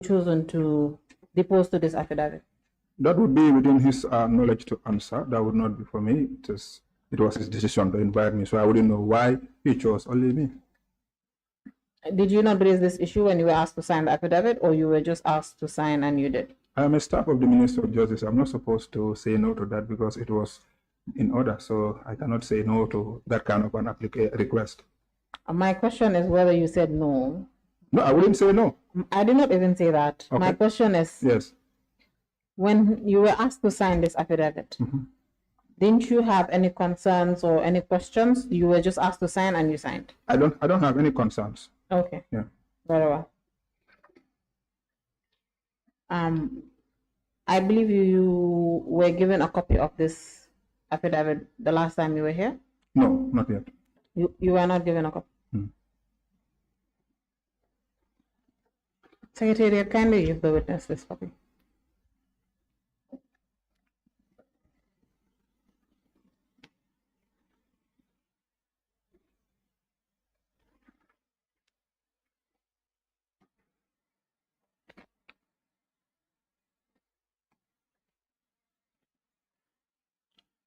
chosen to depose to this affidavit? That would be within his knowledge to answer. That would not be for me. It was his decision to invite me, so I wouldn't know why he chose only me. Did you not raise this issue when you were asked to sign the affidavit, or you were just asked to sign and you did? I am a staff of the Ministry of Justice. I'm not supposed to say no to that because it was in order, so I cannot say no to that kind of an request. My question is whether you said no. No, I wouldn't say no. I did not even say that. Okay. My question is, yes, when you were asked to sign this affidavit, didn't you have any concerns or any questions? You were just asked to sign and you signed. I don't have any concerns. Okay. Yeah. Very well. I believe you were given a copy of this affidavit the last time you were here? No, not yet. You were not given a copy? Secretariat, kindly give the witness this copy.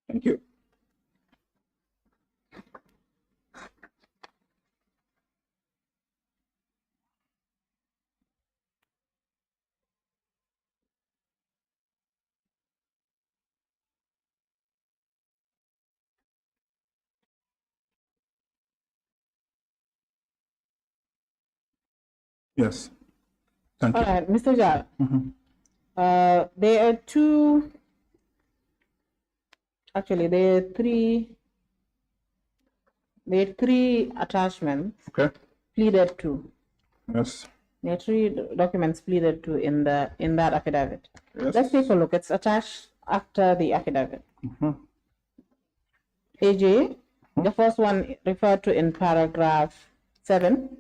Thank you. Yes. Thank you. All right, Mr. Jallow. There are two, actually there are three attachments pleaded to. Yes. There are three documents pleaded to in that affidavit. Yes. Let's take a look. It's attached after the affidavit. AJ, the first one referred to in paragraph 7.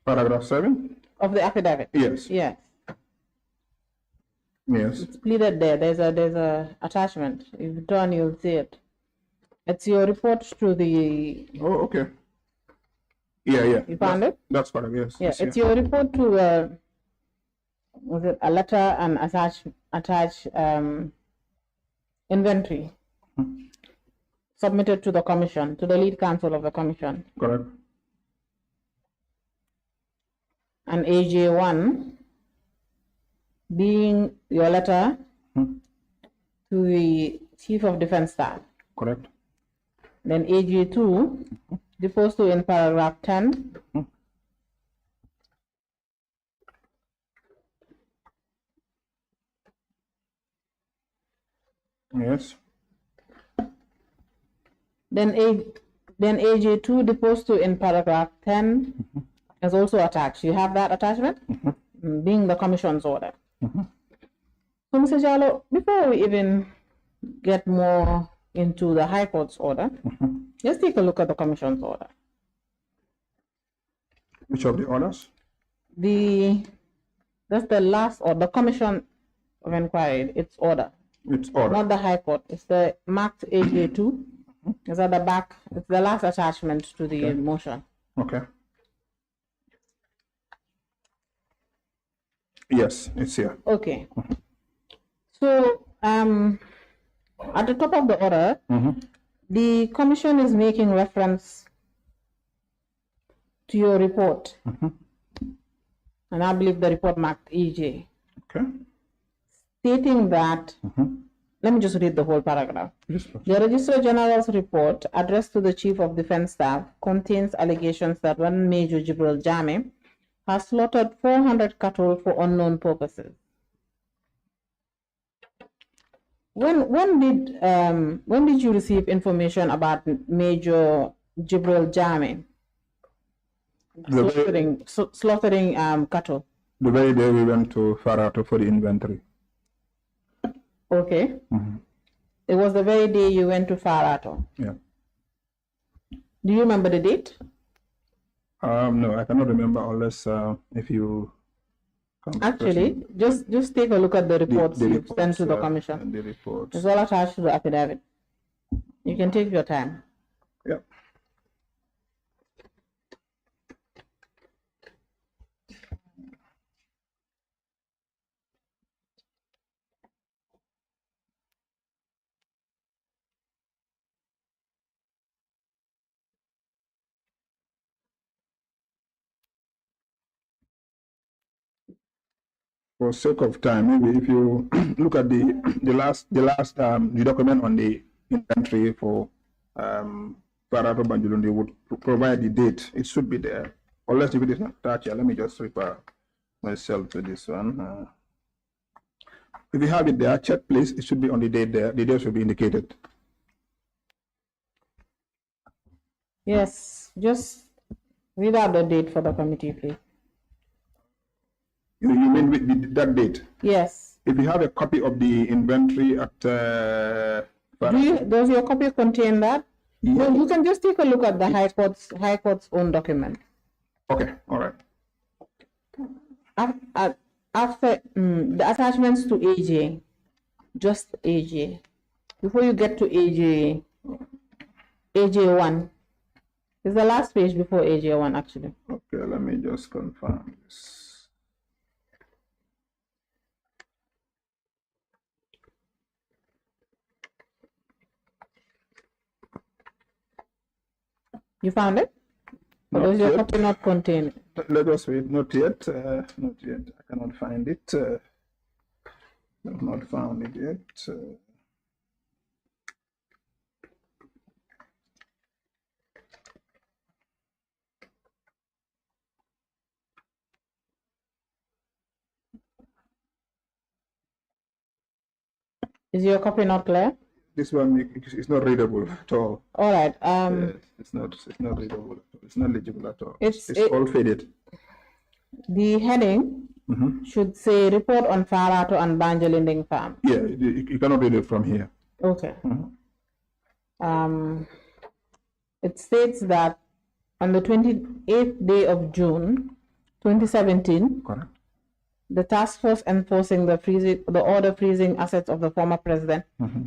Paragraph 7 of the affidavit. Yes. Yes. Yes. It's pleaded there. There's a attachment. If you turn, you'll see it. It's your report to the. Oh, okay. Yeah. You found it? That's correct. Yes. Yeah. It's your report to was it a letter and attached inventory submitted to the commission, to the lead counsel of the commission. Correct. And AJ1 being your letter to the Chief of Defense Staff. Correct. Then AJ2 deposed to in paragraph 10. Yes. Then AJ2 deposed to in paragraph 10 is also attached. You have that attachment? Being the commission's order. So, Mr. Jallow, before we even get more into the High Court's order, let's take a look at the commission's order. Which of the orders? That's the last order, the Commission of Inquiry, its order. Its order. Not the High Court. It's the marked AJ2. It's at the back. It's the last attachment to the motion. Okay. Yes, it's here. Okay. So, at the top of the order, the commission is making reference to your report. And I believe the report marked EJ. Okay. Stating that, let me just read the whole paragraph. Yes, the Registrar General's report addressed to the Chief of Defense Staff contains allegations that one Major Jibril Janneh has slaughtered 400 cattle for unknown purposes. When did you receive information about Major Jibril Janneh slaughtering cattle? The very day we went to Farato for the inventory. Okay. It was the very day you went to Farato. Yeah. Do you remember the date? No, I cannot remember unless if you. Actually, just take a look at the reports you've sent to the commission. And the reports. It's all attached to the affidavit. You can take your time. Yeah. For sake of time, maybe if you look at the document on the inventory for Farato Banjulundi would provide the date. It should be there. Unless if it is not attached here, let me just refer myself to this one. If you have it there, check please. It should be on the date there. The date should be indicated. Yes, just read out the date for the committee, please. You mean with that date? Yes. If you have a copy of the inventory at does your copy contain that? Yeah. No, you can just take a look at the High Court's own document. Okay, all right. After the attachments to AJ, just AJ. Before you get to AJ1, is the last page before AJ1 actually. Okay, let me just confirm this. You found it? Or does your copy not contain it? Let us wait. Not yet. Not yet. I cannot find it. I've not found it yet. Is your copy not clear? This one is not readable at all. All right. It's not readable. It's not legible at all. It's all faded. The heading should say report on Farato and Banjalinding farm. Yeah, you cannot read it from here. Okay. It states that on the 28th day of June, 2017, correct, the task force enforcing the order freezing assets of the former president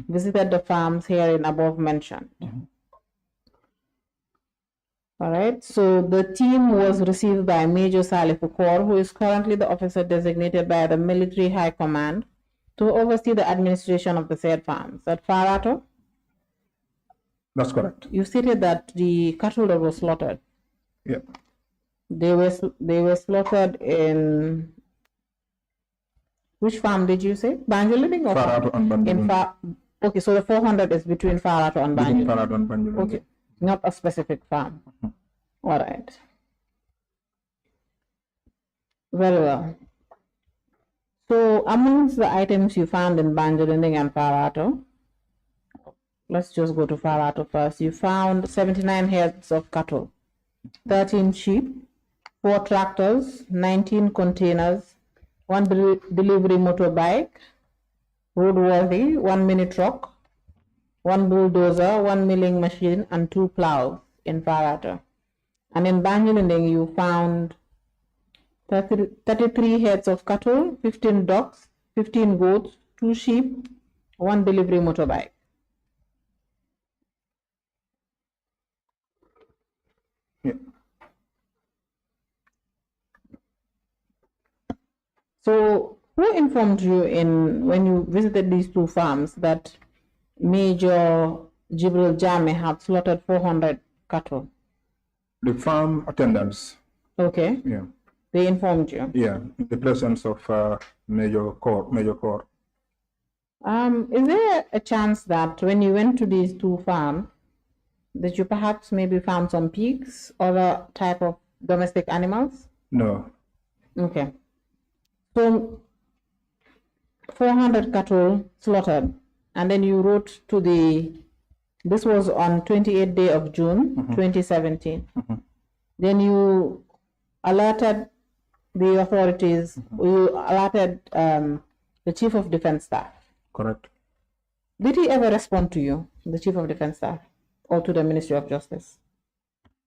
visited the farms herein above mentioned. All right, so the team was received by Major Salif Kora, who is currently the officer designated by the Military High Command to oversee the administration of the said farms. At Farato? That's correct. You stated that the cattle that were slaughtered. Yeah. They were slaughtered in which farm did you say? Banjalinding or Farato and Banjalinding. Okay, so the 400 is between Farato and Banjalinding. Farato and Banjalinding. Okay, not a specific farm. All right. Very well. So amongst the items you found in Banjalinding and Farato, let's just go to Farato first. You found 79 heads of cattle, 13 sheep, 4 tractors, 19 containers, 1 delivery motorbike, roadworthy, 1 mini truck, 1 bulldozer, 1 milling machine, and 2 plows in Farato. And in Banjalinding, you found 33 heads of cattle, 15 ducks, 15 goats, 2 sheep, 1 delivery motorbike. Yeah. So, who informed you when you visited these 2 farms that Major Janneh had slaughtered 400 cattle? The farm attendants. Okay. Yeah. They informed you. Yeah, in the presence of Major Kora. Is there a chance that when you went to these 2 farms, that you perhaps maybe found some pigs or a type of domestic animals? No. Okay. So 400 cattle slaughtered, and then you wrote to this was on 28th day of June, 2017. Then you alerted the authorities, you alerted the Chief of Defense Staff. Correct. Did he ever respond to you, the Chief of Defense Staff, or to the Ministry of Justice?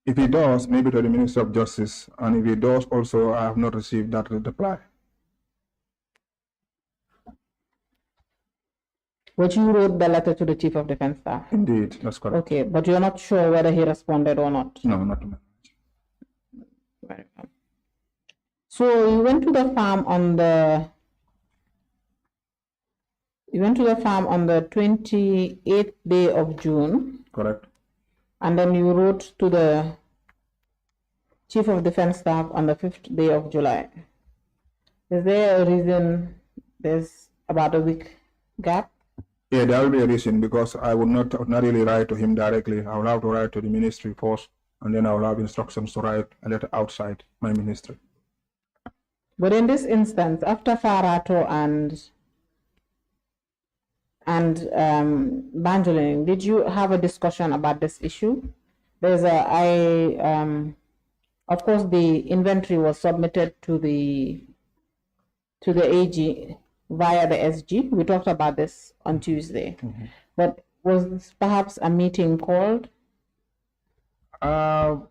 If he does, maybe to the Ministry of Justice, and if he does also, I have not received that reply. But you wrote the letter to the Chief of Defense Staff? Indeed, that's correct. Okay, but you're not sure whether he responded or not? No, not to me. Very well. So you went to the farm on the 28th day of June. Correct. And then you wrote to the Chief of Defense Staff on the 5th day of July. Is there a reason there's about a week gap? Yeah, there will be a reason, because I would not ordinarily write to him directly. I will have to write to the ministry first, and then I will have instructions to write a letter outside my ministry. But in this instance, after Farato and Banjolin, did you have a discussion about this issue? There's of course, the inventory was submitted to the AG via the SG. We talked about this on Tuesday. But was this perhaps a meeting called? Well,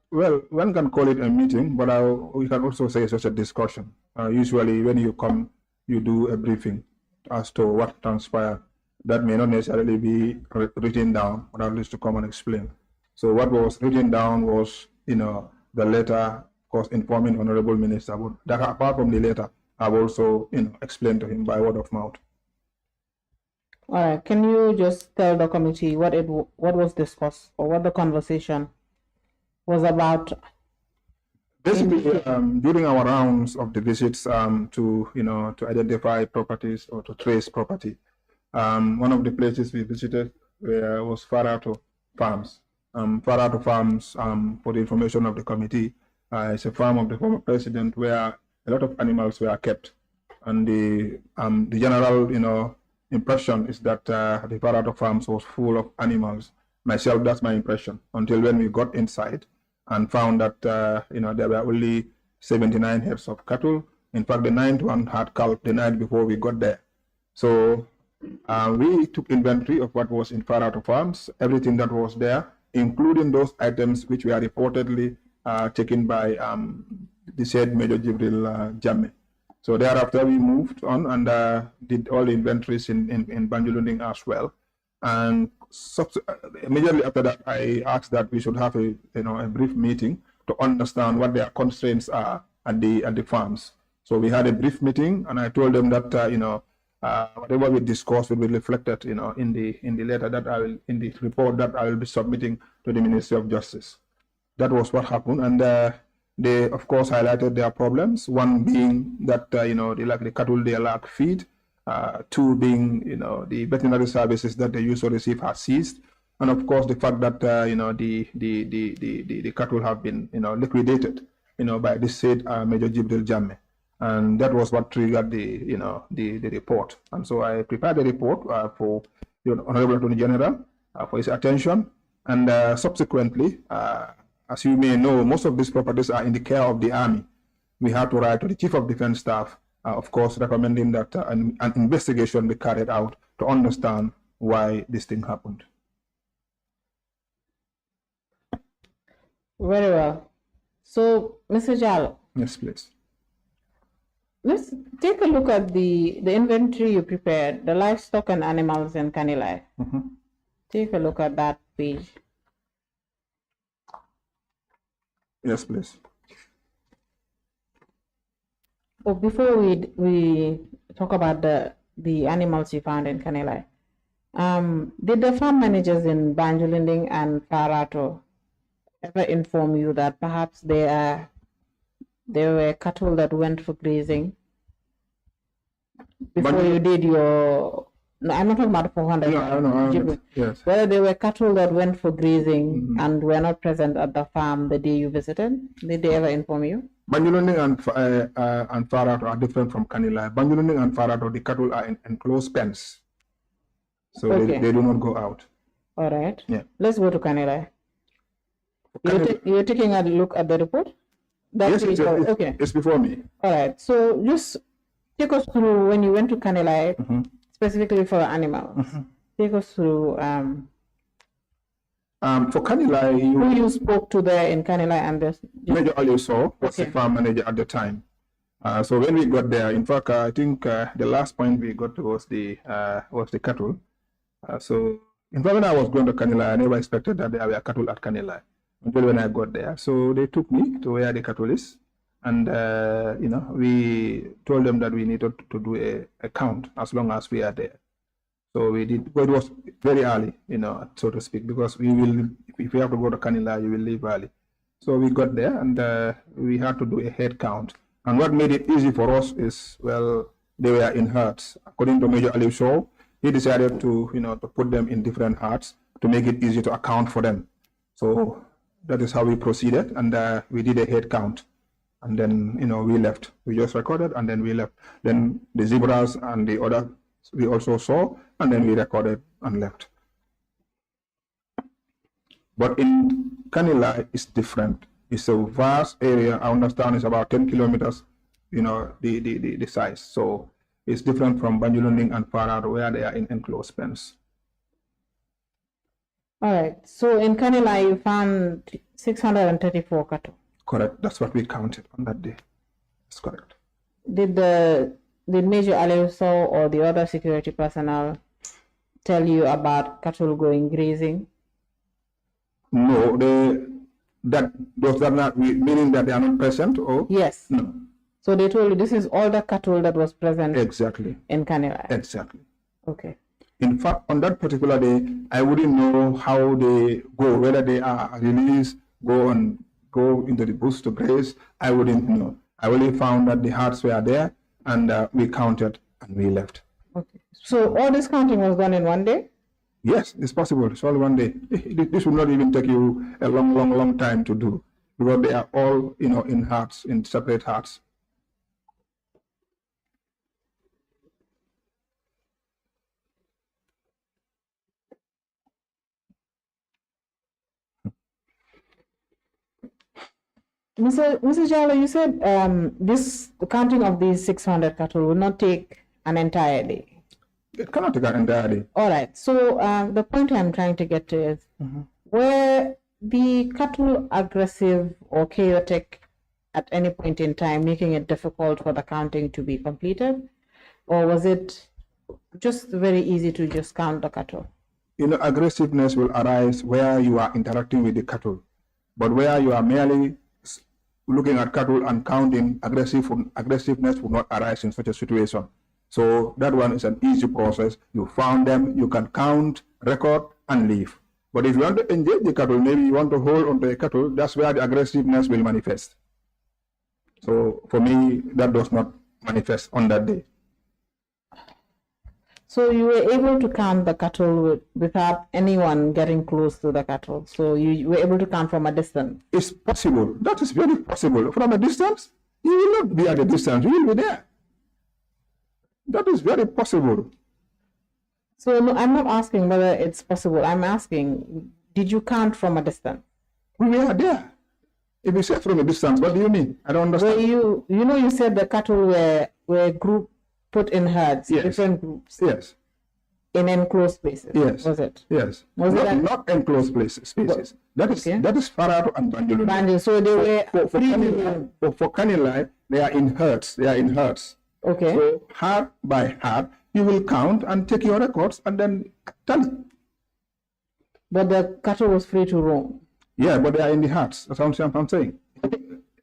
one can call it a meeting, but we can also say it's just a discussion. Usually when you come, you do a briefing as to what transpired. That may not necessarily be written down, but at least to come and explain. So what was written down was, the letter, of course, informing Honorable Minister. But that, apart from the letter, I've also, explained to him by word of mouth. All right. Can you just tell the committee what was discussed, or what the conversation was about? Basically, during our rounds of the visits to identify properties or to trace property, one of the places we visited was Farato Farms. Farato Farms, for the information of the committee, it's a farm of the former president where a lot of animals were kept, and the general impression is that the Farato Farms was full of animals. Myself, that's my impression, until when we got inside and found that there were only 79 heads of cattle. In fact, the 9th one had calved the night before we got there. So we took inventory of what was in Farato Farms, everything that was there, including those items which were reportedly taken by the said Major Jibril Janneh. So thereafter we moved on and did all the inventories in Banjulunding as well. And immediately after that, I asked that we should have a brief meeting to understand what their constraints are at the farms. So we had a brief meeting, and I told them that whatever we discussed will be reflected in the letter that in the report that I will be submitting to the Ministry of Justice. That was what happened, and they of course highlighted their problems. One being that the cattle, they lack feed. Two being the veterinary services that they used to receive are ceased, and of course the fact that the cattle have been liquidated by the said Major Jibril Janneh, and that was what triggered the report. And so I prepared the report for the Honorable Attorney General for his attention, and subsequently, as you may know, most of these properties are in the care of the Army. We had to write to the Chief of Defense Staff, of course, recommending that an investigation be carried out to understand why this thing happened. Very well. So, Mr. Jallow. Yes, please. Let's take a look at the inventory you prepared, the livestock and animals in Canelai. Take a look at that page. Yes, please. But before we talk about the animals you found in Canelai, did the farm managers in Banjulunding and Farato ever inform you that perhaps there were cattle that went for grazing before you did your? No, I'm not talking about 400. No, I know. Yes. Whether there were cattle that went for grazing and were not present at the farm the day you visited, did they ever inform you? Banjulunding and Farato are different from Canelai. Banjulunding and Farato, the cattle are in enclosed pens, so Okay. they do not go out. All right. Yeah. Let's go to Canelai. You're taking a look at the report? Yes, okay. It's before me. All right. So just take us through when you went to Canelai, specifically for animals. Take us through for Canelai, who you spoke to there in Canelai and this. Major ALIEU was the farm manager at the time. So when we got there, in fact, I think the last point we got to was the cattle. So in fact, when I was going to Canelai, I never expected that there were cattle at Canelai until when I got there. So they took me to where the cattle is, and we told them that we needed to do a count as long as we are there. So we did, but it was very early, so to speak, because if we have to go to Canelai, you will leave early. So we got there, and we had to do a head count. And what made it easy for us is, well, they were in herds. According to Major ALIEU JALLOW, he decided to, to put them in different herds to make it easy to account for them. So that is how we proceeded, and we did a head count. And then, we left. We just recorded, and then we left. Then the zebras and the other we also saw, and then we recorded and left. But in Canelai, it's different. It's a vast area. I understand it's about 10 kilometers, the size. So it's different from Banjulunding and Farad, where they are in enclosed pens. All right. So in Canelai, you found 634 cattle. Correct. That's what we counted on that day. That's correct. Did Major ALIEU JALLOW or the other security personnel tell you about cattle going grazing? No, does that not meaning that they are not present? Or yes. No. So they told you this is all the cattle that was present. Exactly. In Canelai. Exactly. Okay. In fact, on that particular day, I wouldn't know how they go, whether they are released, go into the bush to graze. I wouldn't know. I only found that the herds were there, and we counted and we left. Okay. So all this counting was done in one day? Yes, it's possible. It's all one day. This will not even take you a long time to do, because they are all, in herds, in separate herds. Mr. Jallow, you said the counting of these 600 cattle will not take an entire day. It cannot take an entire day. All right. So the point I'm trying to get to is, were the cattle aggressive or chaotic at any point in time, making it difficult for the counting to be completed? Or was it just very easy to just count the cattle? Aggressiveness will arise where you are interacting with the cattle. But where you are merely looking at cattle and counting, aggressiveness will not arise in such a situation. So that one is an easy process. You found them, you can count, record, and leave. But if you want to engage the cattle, maybe you want to hold onto a cattle, that's where the aggressiveness will manifest. So for me, that does not manifest on that day. So you were able to count the cattle without anyone getting close to the cattle. So you were able to count from a distance. It's possible. That is very possible. From a distance, you will not be at a distance. You will be there. That is very possible. So no, I'm not asking whether it's possible. I'm asking, did you count from a distance? We were there. If you say from a distance, what do you mean? I don't understand. Well, you said the cattle were put in herds, yes. Different groups. Yes. In enclosed spaces. Yes. Was it? Yes. Was not enclosed spaces. That is Farado and Banjulunding. So they were for Canelai, they are in herds. Okay. So herd by herd, you will count and take your records and then tally. But the cattle was free to roam. Yeah, but they are in the herds. That's what I'm saying.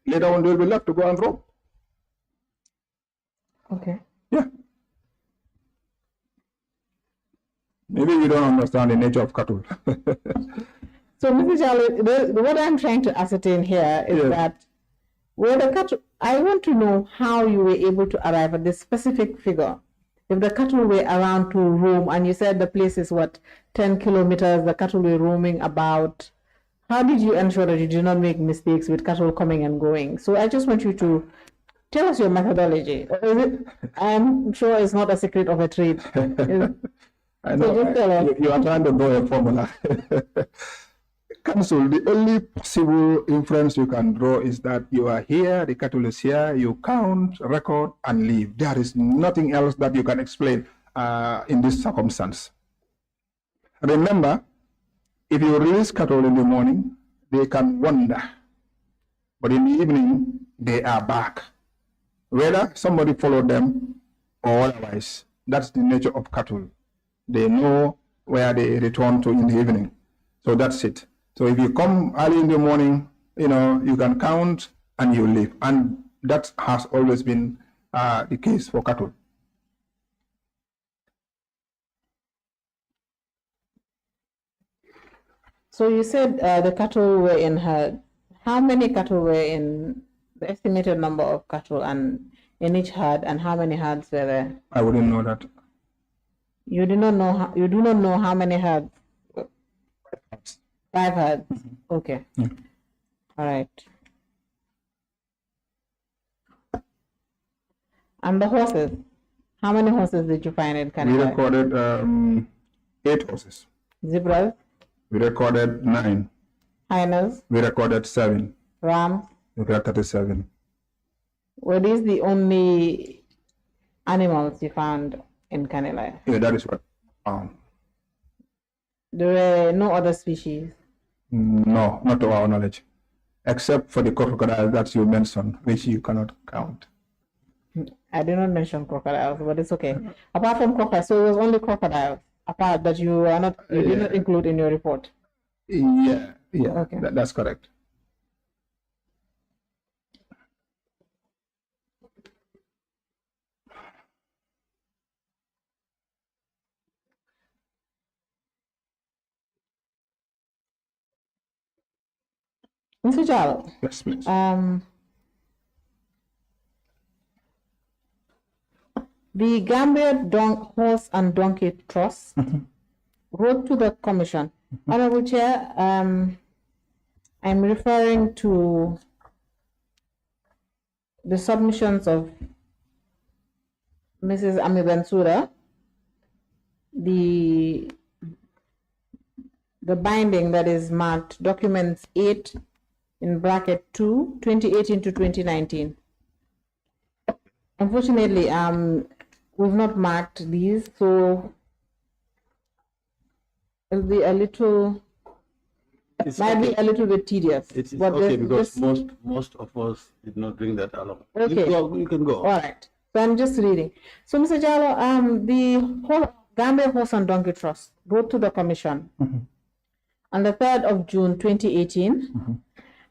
Later on, they will be left to go and roam. Okay. Yeah. Maybe you don't understand the nature of cattle. So, Mr. Jallow, what I'm trying to ascertain here is that where the cattle, I want to know how you were able to arrive at this specific figure. If the cattle were around to roam, and you said the place is 10 kilometers, the cattle were roaming about, how did you ensure that you did not make mistakes with cattle coming and going? So I just want you to tell us your methodology. I'm sure it's not a secret of a trade. I know. So you are trying to know a formula. Council, the only possible inference you can draw is that you are here, the cattle is here, you count, record, and leave. There is nothing else that you can explain in this circumstance. Remember, if you release cattle in the morning, they can wander. But in the evening, they are back. Whether somebody followed them or otherwise, that's the nature of cattle. They know where they return to in the evening. So that's it. So if you come early in the morning, you can count and you leave. And that has always been the case for cattle. So you said the cattle were in herd. How many cattle were in the estimated number of cattle and in each herd and how many herds were there? I wouldn't know that. You do not know. You do not know how many herds. 5 herds. Okay. Yeah. All right. And the horses. How many horses did you find in Canada? We recorded 8 horses. Zebras. We recorded 9. Hyenas. We recorded 7. Rams. We got 37. Were these the only animals you found in Canelai? Yeah, that is what I found. There were no other species? No, not to our knowledge, except for the crocodile that you mentioned, which you cannot count. I did not mention crocodiles, but it's okay. Apart from crocodiles, so it was only crocodiles, apart that you did not include in your report. Yeah, Okay. that's correct. Mr. Jallow, Yes, please. The Gambia Horse and Donkey Trust wrote to the Commission. Honorable Chair, I'm referring to the submissions of Mrs. Ami Bensouda, the binding that is marked documents 8 in bracket 2, 2018 to 2019. Unfortunately, we've not marked these, so it'll be a little, might be a little bit tedious. It's but okay because most of us did not bring that along. Okay. You can go. All right. So I'm just reading. So, Mr. Jallow, the Gambia Horse and Donkey Trust wrote to the Commission on the 3rd of June 2018,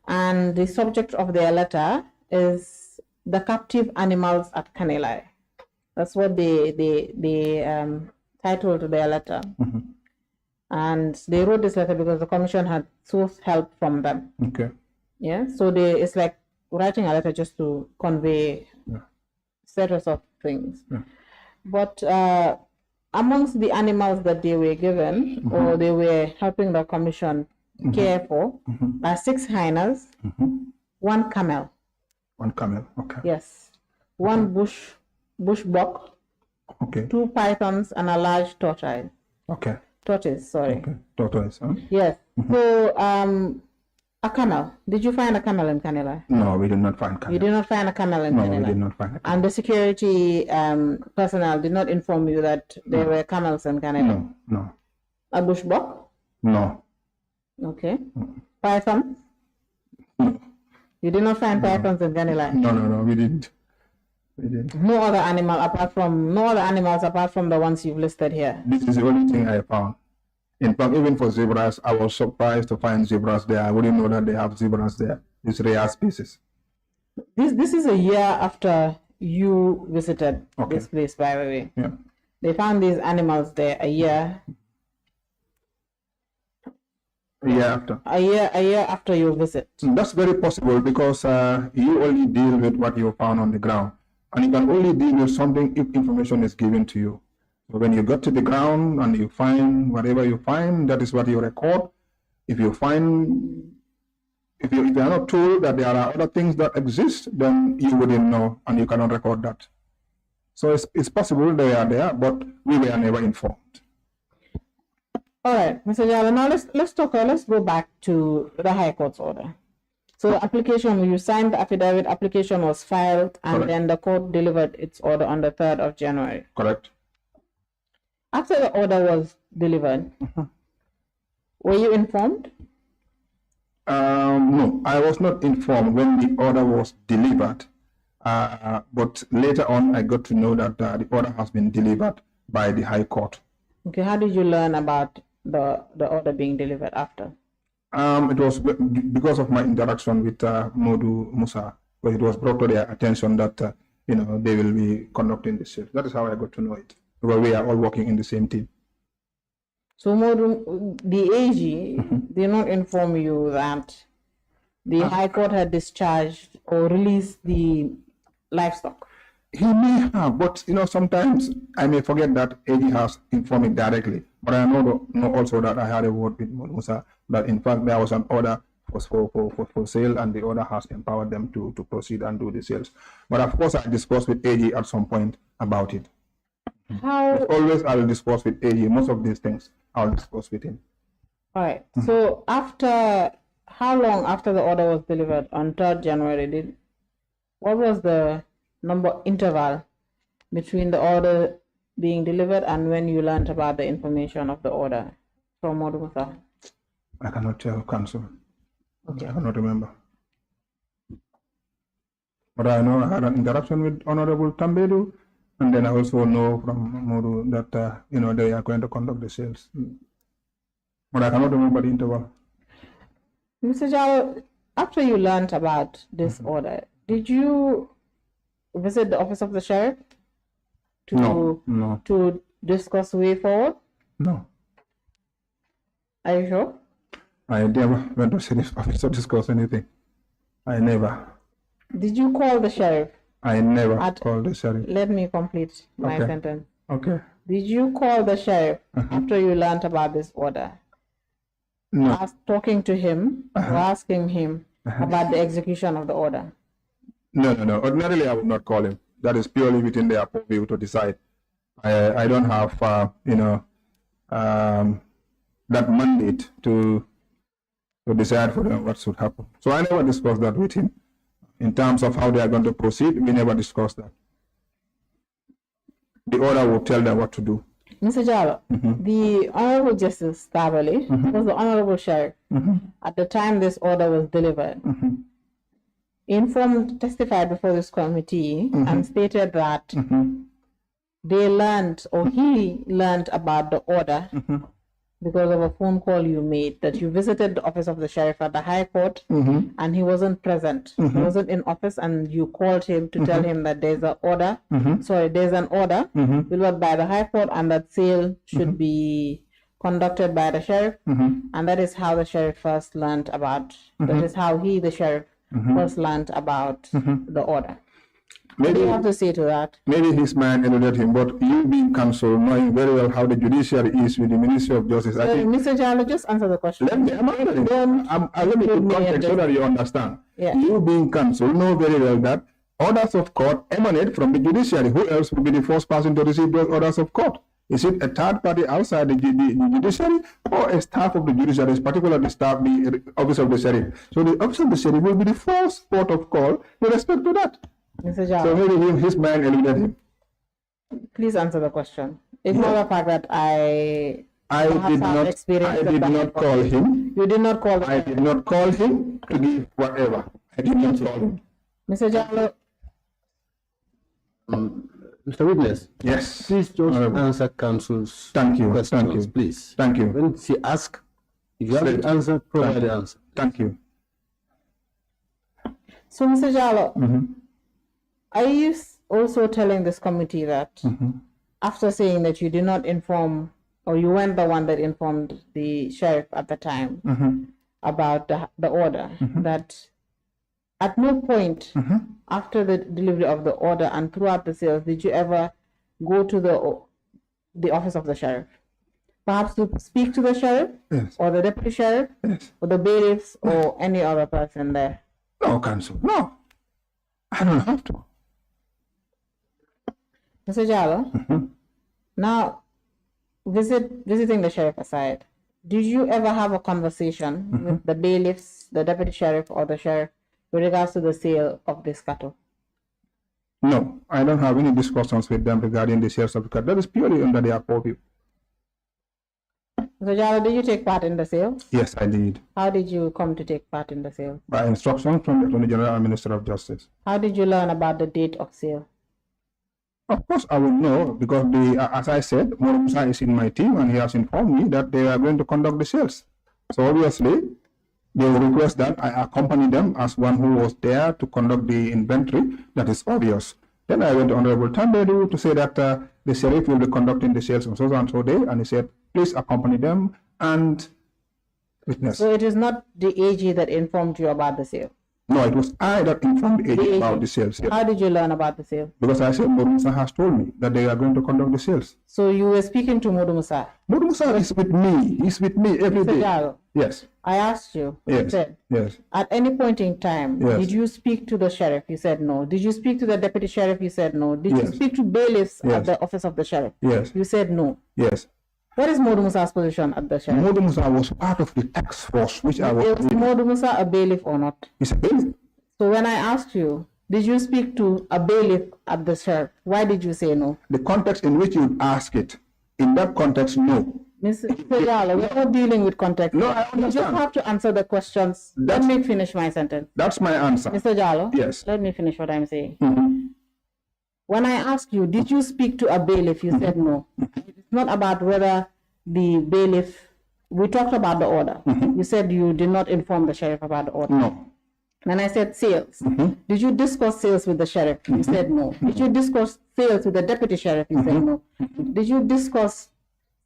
and the subject of their letter is the captive animals at Canelai. That's what they titled their letter. And they wrote this letter because the Commission had sought help from them. Okay. Yeah, so it's like writing a letter just to convey status of things. But amongst the animals that they were given or they were helping the Commission care for are 6 hyenas, 1 camel. 1 camel, okay. Yes. 1 bush buck, Okay. 2 pythons, and a large tortoise. Okay. Tortoise, sorry. Okay. Tortoise, huh? Yes. So, a camel. Did you find a camel in Canelai? No, we did not find camel. You did not find a camel in Canelai? No, we did not find a camel. And the security personnel did not inform you that there were camels in Canelai? No. A bush buck? No. Okay. Python? You did not find pythons in Canelai? No, we didn't. We didn't. No other animals apart from the ones you've listed here? This is the only thing I found. In fact, even for zebras, I was surprised to find zebras there. I wouldn't know that they have zebras there. It's rare species. This is a year after you visited this place, by the way. Yeah. They found these animals there a year. A year after. A year after your visit. That's very possible because you only deal with what you found on the ground. And you can only deal with something if information is given to you. So when you get to the ground and you find whatever you find, that is what you record. If you are not told that there are other things that exist, then you wouldn't know and you cannot record that. So it's possible they are there, but we were never informed. All right, Mr. Jallow, now let's go back to the High Court's order. So the application, you signed the affidavit, application was filed, and Correct. then the court delivered its order on the 3rd of January. Correct. After the order was delivered, were you informed? No, I was not informed when the order was delivered. But later on, I got to know that the order has been delivered by the High Court. Okay, how did you learn about the order being delivered after? It was because of my interaction with Modu Musa, but it was brought to their attention that they will be conducting this shift. That is how I got to know it, because we are all working in the same team. So Modu, the AG did not inform you that the High Court had discharged or release the livestock? He may have, but sometimes I may forget that AG has informed me directly. But I know also that I had a word with Musa that in fact there was an order for sale, and the order has empowered them to proceed and do the sales. But of course, I discussed with AG at some point about it. But always I will discuss with AG. Most of these things I'll discuss with him. All right. So how long after the order was delivered on 3rd January, what was the interval between the order being delivered and when you learned about the information of the order from Modusa? I cannot tell, Council. Okay. I cannot remember. But I know I had an interaction with Honorable Tambedu, and then I also know from Modu that they are going to conduct the sales. But I cannot remember the interval. Mr. Jallow, after you learned about this order, did you visit the office of the sheriff to discuss way forward? No. Are you sure? I never went to sheriff's office to discuss anything. I never. Did you call the sheriff? I never called the sheriff. Let me complete my sentence. Okay. Did you call the sheriff after you learned about this order? No. Talking to him or asking him about the execution of the order? No. Ordinarily, I would not call him. That is purely within their purview to decide. I don't have, that mandate to decide for them what should happen. So I never discussed that with him. In terms of how they are going to proceed, we never discussed that. The order will tell them what to do. Mr. Jallow, the Honorable Justice Tabali was the Honorable Sheriff at the time this order was delivered. Testified before this committee and stated that they learned, or he learned about the order because of a phone call you made, that you visited the office of the sheriff at the High Court and he wasn't present. He wasn't in office, and you called him to tell him that there's an order. There's an order delivered by the High Court, and that sale should be conducted by the sheriff. And that is how the sheriff first learned about, that is how he, the sheriff, first learned about the order. Maybe, what do you have to say to that? Maybe his mind eluded him, but you being counsel, knowing very well how the judiciary is with the Ministry of Justice. So, Mr. Jallow, just answer the question. Let me put context so that you understand. Yeah. You being counsel know very well that orders of court emanate from the judiciary. Who else will be the first person to receive those orders of court? Is it a third party outside the judiciary, or a staff of the judiciary, particularly the office of the sheriff? So the office of the sheriff will be the first port of call with respect to that. Mr. Jallow, so maybe his mind eluded him. Please answer the question. Ignore the fact that I did not call him. You did not call him. I did not call him to give whatever. I did not call him. Mr. Jallow. Mr. Witness. Yes. Please just answer counsel's questions. Thank you. Please. Thank you. When she asks, if you have the answer, provide the answer. Thank you. So, Mr. Jallow, are you also telling this committee that after saying that you did not inform, or you weren't the one that informed the sheriff at the time about the order, that at no point after the delivery of the order and throughout the sales did you ever go to the office of the sheriff? Perhaps to speak to the sheriff? Yes. Or the deputy sheriff? Yes. Or the bailiffs or any other person there? No, counsel. No. I don't have to. Mr. Jallow, now visiting the sheriff aside, did you ever have a conversation with the bailiffs, the deputy sheriff, or the sheriff with regards to the sale of this cattle? No, I don't have any discussions with them regarding the sales of the cattle. That is purely under their purview. Mr. Jallow, did you take part in the sale? Yes, I did. How did you come to take part in the sale? By instruction from the Attorney General and Minister of Justice. How did you learn about the date of sale? Of course, I will know because, as I said, Musa is in my team and he has informed me that they are going to conduct the sales. So obviously, they will request that I accompany them as one who was there to conduct the inventory. That is obvious. Then I went to Honorable Tambedu to say that the sheriff will be conducting the sales on so and so day, and he said, please accompany them and witness. So it is not the AG that informed you about the sale? No, it was I that informed the agent about the sales. Yes. How did you learn about the sale? Because I said Musa has told me that they are going to conduct the sales. So you were speaking to Musa? Musa is with me. He's with me every day. Jallow, Yes. I asked you. Yes. You said, yes. At any point in time, Yes. did you speak to the sheriff? You said no. Did you speak to the deputy sheriff? You said no. Did you Yes. speak to bailiffs Yes. at the office of the sheriff? Yes. You said no. Yes. What is Musa's position at the sheriff? Musa was part of the tax force which I was. Is Musa a bailiff or not? He's a bailiff. So when I asked you, did you speak to a bailiff at the sheriff? Why did you say no? The context in which you ask it, in that context, no. Mr. Jallow, we're not dealing with context. No, I You just understand. have to answer the questions. Let me finish my sentence. That's my answer. Mr. Jallow, Yes. let me finish what I'm saying. Mhm. When I asked you, did you speak to a bailiff? You said no. It's not about whether the bailiff, we talked about the order. You said you did not inform the sheriff about the order. No. And I said sales. Did you discuss sales with the sheriff? You said no. Did you discuss sales with the deputy sheriff? You said no. Did you discuss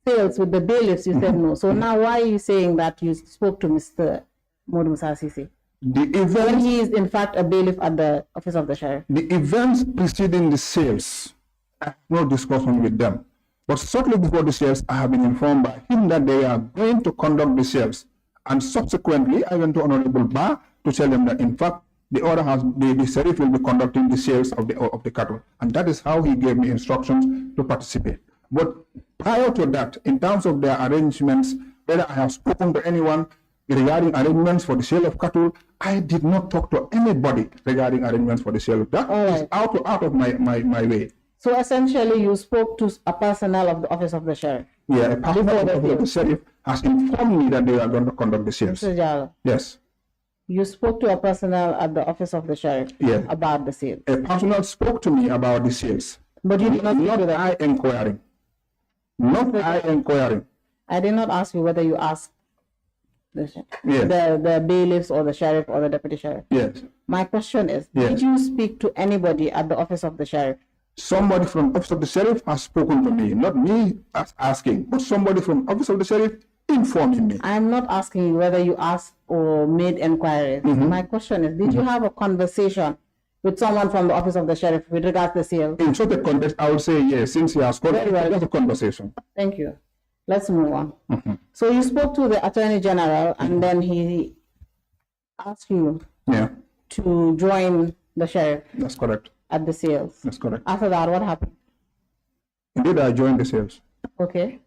sales with the bailiffs? You said no. So now why are you saying that you spoke to Mr. Musa Sisi? The When events, he is in fact a bailiff at the office of the sheriff. the events preceding the sales, I have no discussion with them. But shortly before the sales, I have been informed by him that they are going to conduct the sales. And subsequently, I went to Honorable Ba to tell them that, in fact, the order has the sheriff will be conducting the sales of the cattle, and that is how he gave me instructions to participate. But prior to that, in terms of their arrangements, whether I have spoken to anyone regarding arrangements for the sale of cattle, I did not talk to anybody regarding arrangements for the sale of that. Is out of my way. So essentially, you spoke to a personnel of the office of the sheriff. Yeah, a personnel of the sheriff has informed me that they are going to conduct the sales. Mr. Jallow, Yes. you spoke to a personnel at the office of the sheriff Yes. about the sale. A personnel spoke to me about the sales. But you did not speak to Not them. I inquiring. Not I inquiring. I did not ask you whether you asked Yes. the bailiffs or the sheriff or the deputy sheriff. Yes. My question is, Yes. did you speak to anybody at the office of the sheriff? Somebody from office of the sheriff has spoken to me, not me asking, but somebody from office of the sheriff informing me. I'm not asking you whether you asked or made inquiries. My question is, did you have a conversation with someone from the office of the sheriff with regards to the sale? In such a context, I would say yes, since he has called, Very well. that's a conversation. Thank you. Let's move on. So you spoke to the Attorney General and then he asked you Yeah, to join the sheriff that's correct. at the sales. That's correct. After that, what happened? Indeed, I joined the sales. Okay.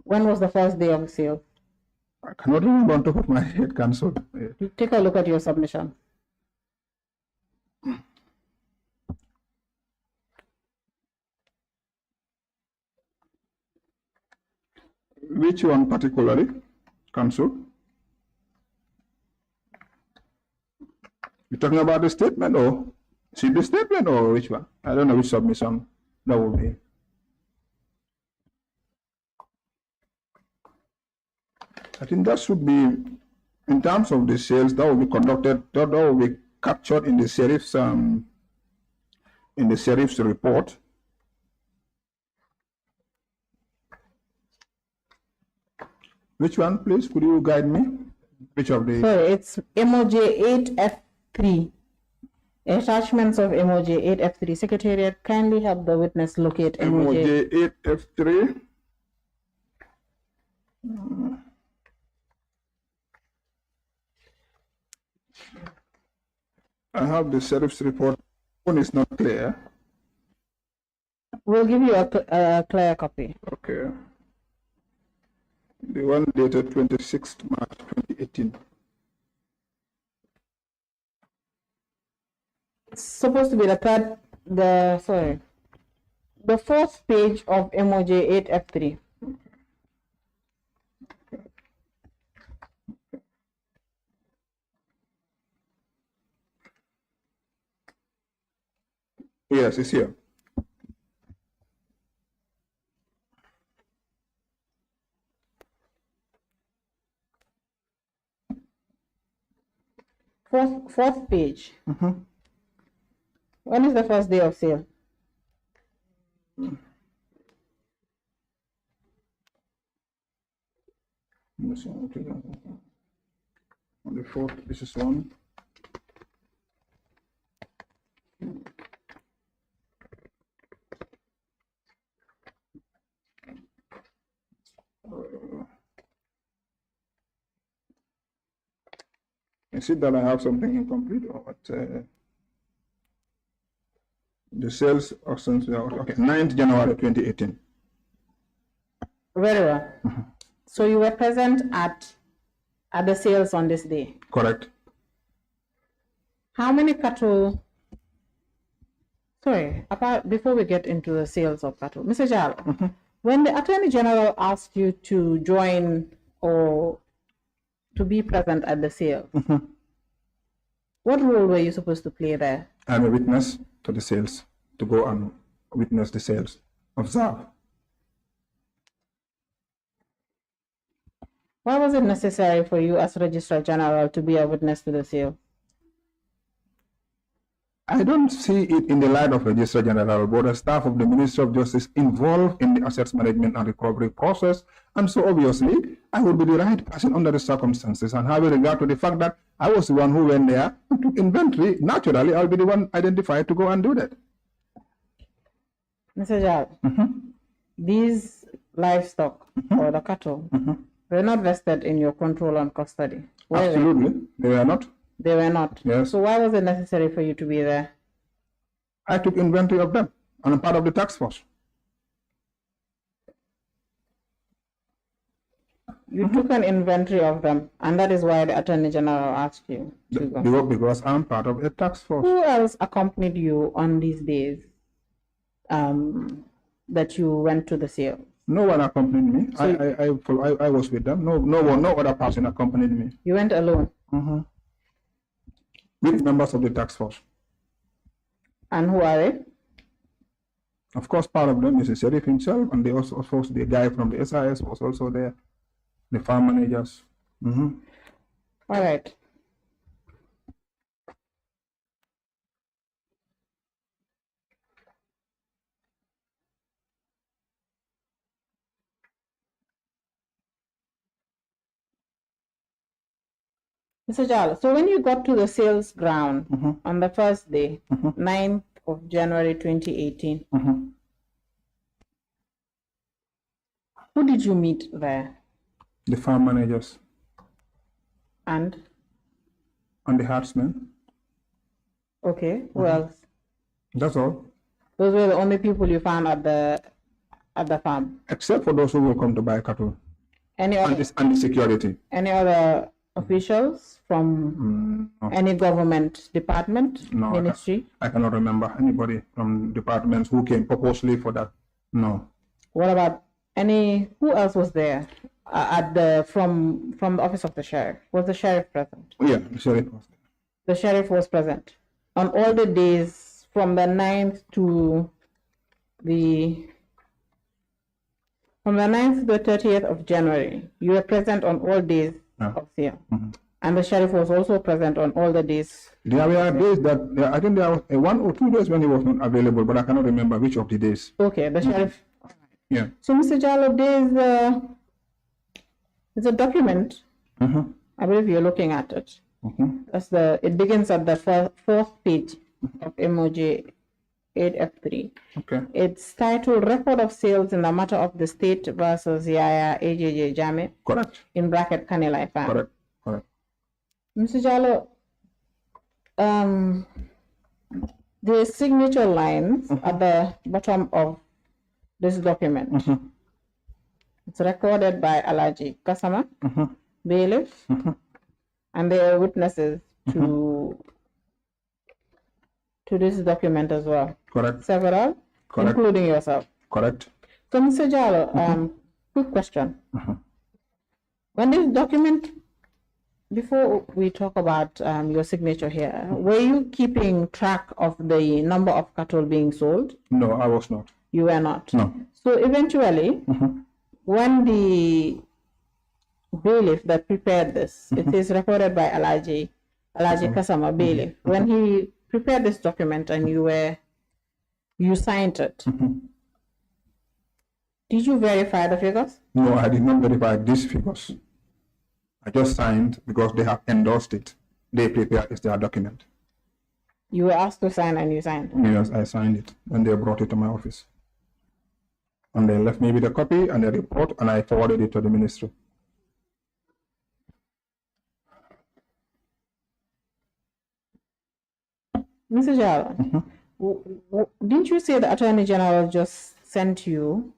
When was the first day of the sale? I cannot remember on top of my head, cancelled. Yeah. Take a look at your submission. Which one particularly? Cancelled? You're talking about the statement or see the statement or which one? I don't know which submission that will be. I think that should be, in terms of the sales, that will be conducted, that will be captured in the sheriff's report. Which one, please? Could you guide me? Which of the? Sorry, it's MOJ 8F3. Attachments of MOJ 8F3. Secretariat, kindly help the witness locate MOJ. MOJ 8F3. I have the sheriff's report. One is not clear. We'll give you a clear copy. Okay. The one dated 26th March 2018. It's supposed to be the fourth page of MOJ 8F3. Yes, it's here. Fourth page. When is the first day of sale? On the fourth, this is one. Is it that I have something incomplete or what? The sales auctions were, okay, 9th January 2018. Very well. So you were present at the sales on this day? Correct. How many cattle? Sorry, before we get into the sales of cattle, Mr. Jallow, when the Attorney General asked you to join or to be present at the sale, what role were you supposed to play there? I'm a witness to the sales, to go and witness the sales, observe. Why was it necessary for you as Registrar General to be a witness to the sale? I don't see it in the light of Registrar General, but the staff of the Ministry of Justice involved in the assets management and recovery process. And so obviously, I would be the right person under the circumstances. And having regard to the fact that I was the one who went there and took inventory, naturally, I'll be the one identified to go and do that. Mr. Jallow, these livestock or the cattle were not vested in your control and custody. Absolutely, they were not. They were not. Yes. So why was it necessary for you to be there? I took inventory of them, and I'm part of the task force. You took an inventory of them, and that is why the Attorney General asked you to go. Because I'm part of a task force. Who else accompanied you on these days that you went to the sale? No one accompanied me. So I was with them. No other person accompanied me. You went alone? With members of the task force. And who are they? Of course, part of them is the sheriff himself, and they also, of course, the guy from the SIS was also there, the farm managers. All right. Mr. Jallow, so when you got to the sales ground on the first day, 9th of January 2018, who did you meet there? The farm managers. And the herdsmen. Okay, who else? That's all. Those were the only people you found at the farm? Except for those who will come to buy cattle. Any other, and the security. Any other officials from no. any government department, No, ministry? I cannot remember anybody from departments who came purposely for that. No. What about who else was there from the office of the sheriff? Was the sheriff present? Yeah, the sheriff was there. The sheriff was present on all the days from the 9th to the 30th of January. You were present on all days of sale. And the sheriff was also present on all the days. There were days that, I think there was 1 or 2 days when he was not available, but I cannot remember which of the days. Okay, the sheriff. Yeah. So, Mr. Jallow, there's a document. I believe you're looking at it. It begins at the fourth page of MOJ 8F3. Okay. It's titled Record of Sales in the Matter of the State versus Yaya AJJ Janneh. Correct. In bracket Canelai farm. Correct. Mr. Jallow, the signature lines at the bottom of this document. It's recorded by Alaji Kasama, bailiff, and they are witnesses to this document as well. Correct. Several, including yourself. Correct. So, Mr. Jallow, quick question. When this document, before we talk about your signature here, were you keeping track of the number of cattle being sold? No, I was not. You were not? No. So eventually, when the bailiff that prepared this, it is recorded by Alaji Kasama, bailiff, when he prepared this document and you signed it, did you verify the figures? No, I did not verify these figures. I just signed because they have endorsed it. They prepared their document. You were asked to sign and you signed? Yes, I signed it and they brought it to my office. And they left me with a copy and a report and I forwarded it to the ministry. Mr. Jallow, didn't you say the Attorney General just sent you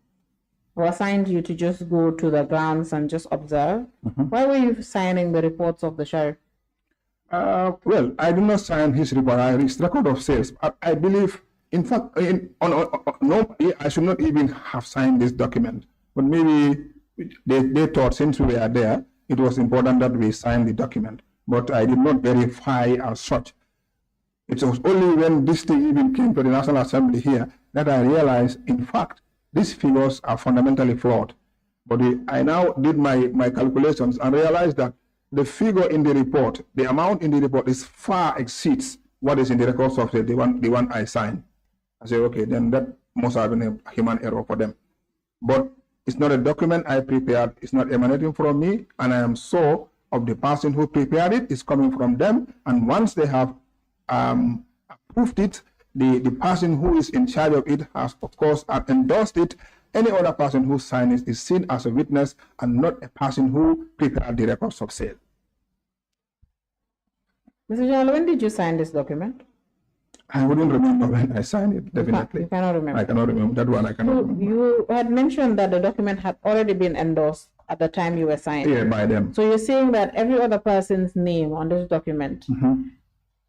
or assigned you to just go to the grounds and just observe? Why were you signing the reports of the sheriff? Well, I did not sign his report, his record of sales. I believe, in fact, normally I should not even have signed this document. But maybe they thought since we are there, it was important that we sign the document. But I did not verify as such. It was only when this thing even came to the National Assembly here that I realized, in fact, these figures are fundamentally flawed. But I now did my calculations and realized that the figure in the report, the amount in the report is far exceeds what is in the records of the one I signed. I say, okay, then that must have been a human error for them. But it's not a document I prepared. It's not emanating from me, and I am sure of the person who prepared it is coming from them. And once they have approved it, the person who is in charge of it has, of course, endorsed it. Any other person who signed it is seen as a witness and not a person who prepared the records of sale. Mr. Jallow, when did you sign this document? I wouldn't remember when I signed it, definitely. You cannot remember. I cannot remember. That one I cannot remember. You had mentioned that the document had already been endorsed at the time you were signing. Yeah, by them. So you're saying that every other person's name on this document,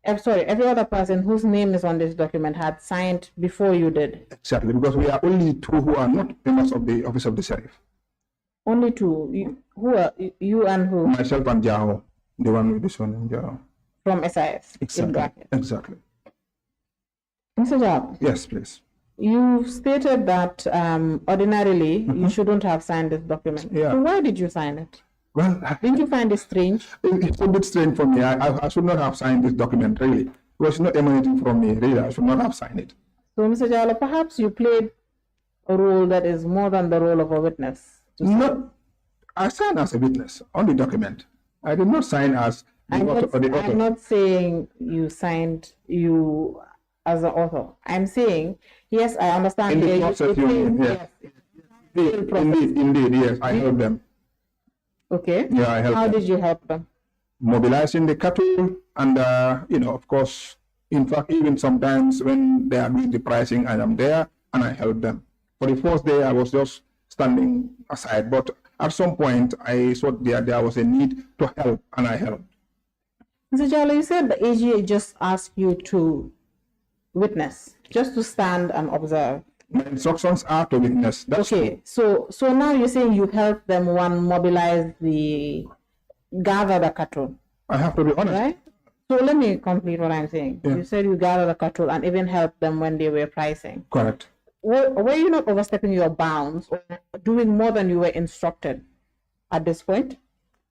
every other person whose name is on this document had signed before you did? Exactly, because we are only two who are not members of the office of the sheriff. Only two? Who are you and who? Myself and Janneh, the one with this one, Janneh. From SIS? Exactly. Exactly. Mr. Jallow? Yes, please. You stated that ordinarily you shouldn't have signed this document. Yeah. So why did you sign it? Well, Didn't you find it strange? It's a bit strange for me. I should not have signed this document, really. It was not emanating from me, really. I should not have signed it. So, Mr. Jallow, perhaps you played a role that is more than the role of a witness. No, I signed as a witness on the document. I did not sign as the author. I'm not saying you signed you as the author. I'm saying, yes, I understand. In the process, you mean, yes. Indeed, yes, I helped them. Okay. Yeah, I helped How them. did you help them? Mobilizing the cattle and, of course, in fact, even sometimes when they are doing the pricing, I am there and I help them. For the first day, I was just standing aside, but at some point, I saw there was a need to help, and I helped. Mr. Jallow, you said the AGA just asked you to witness, just to stand and observe. My instructions are to witness. That's okay. true. So now you're saying you helped them, gather the cattle. I have to be honest. Right? So let me complete what I'm saying. Yeah. You said you gather the cattle and even helped them when they were pricing. Correct. Were you not overstepping your bounds or doing more than you were instructed at this point?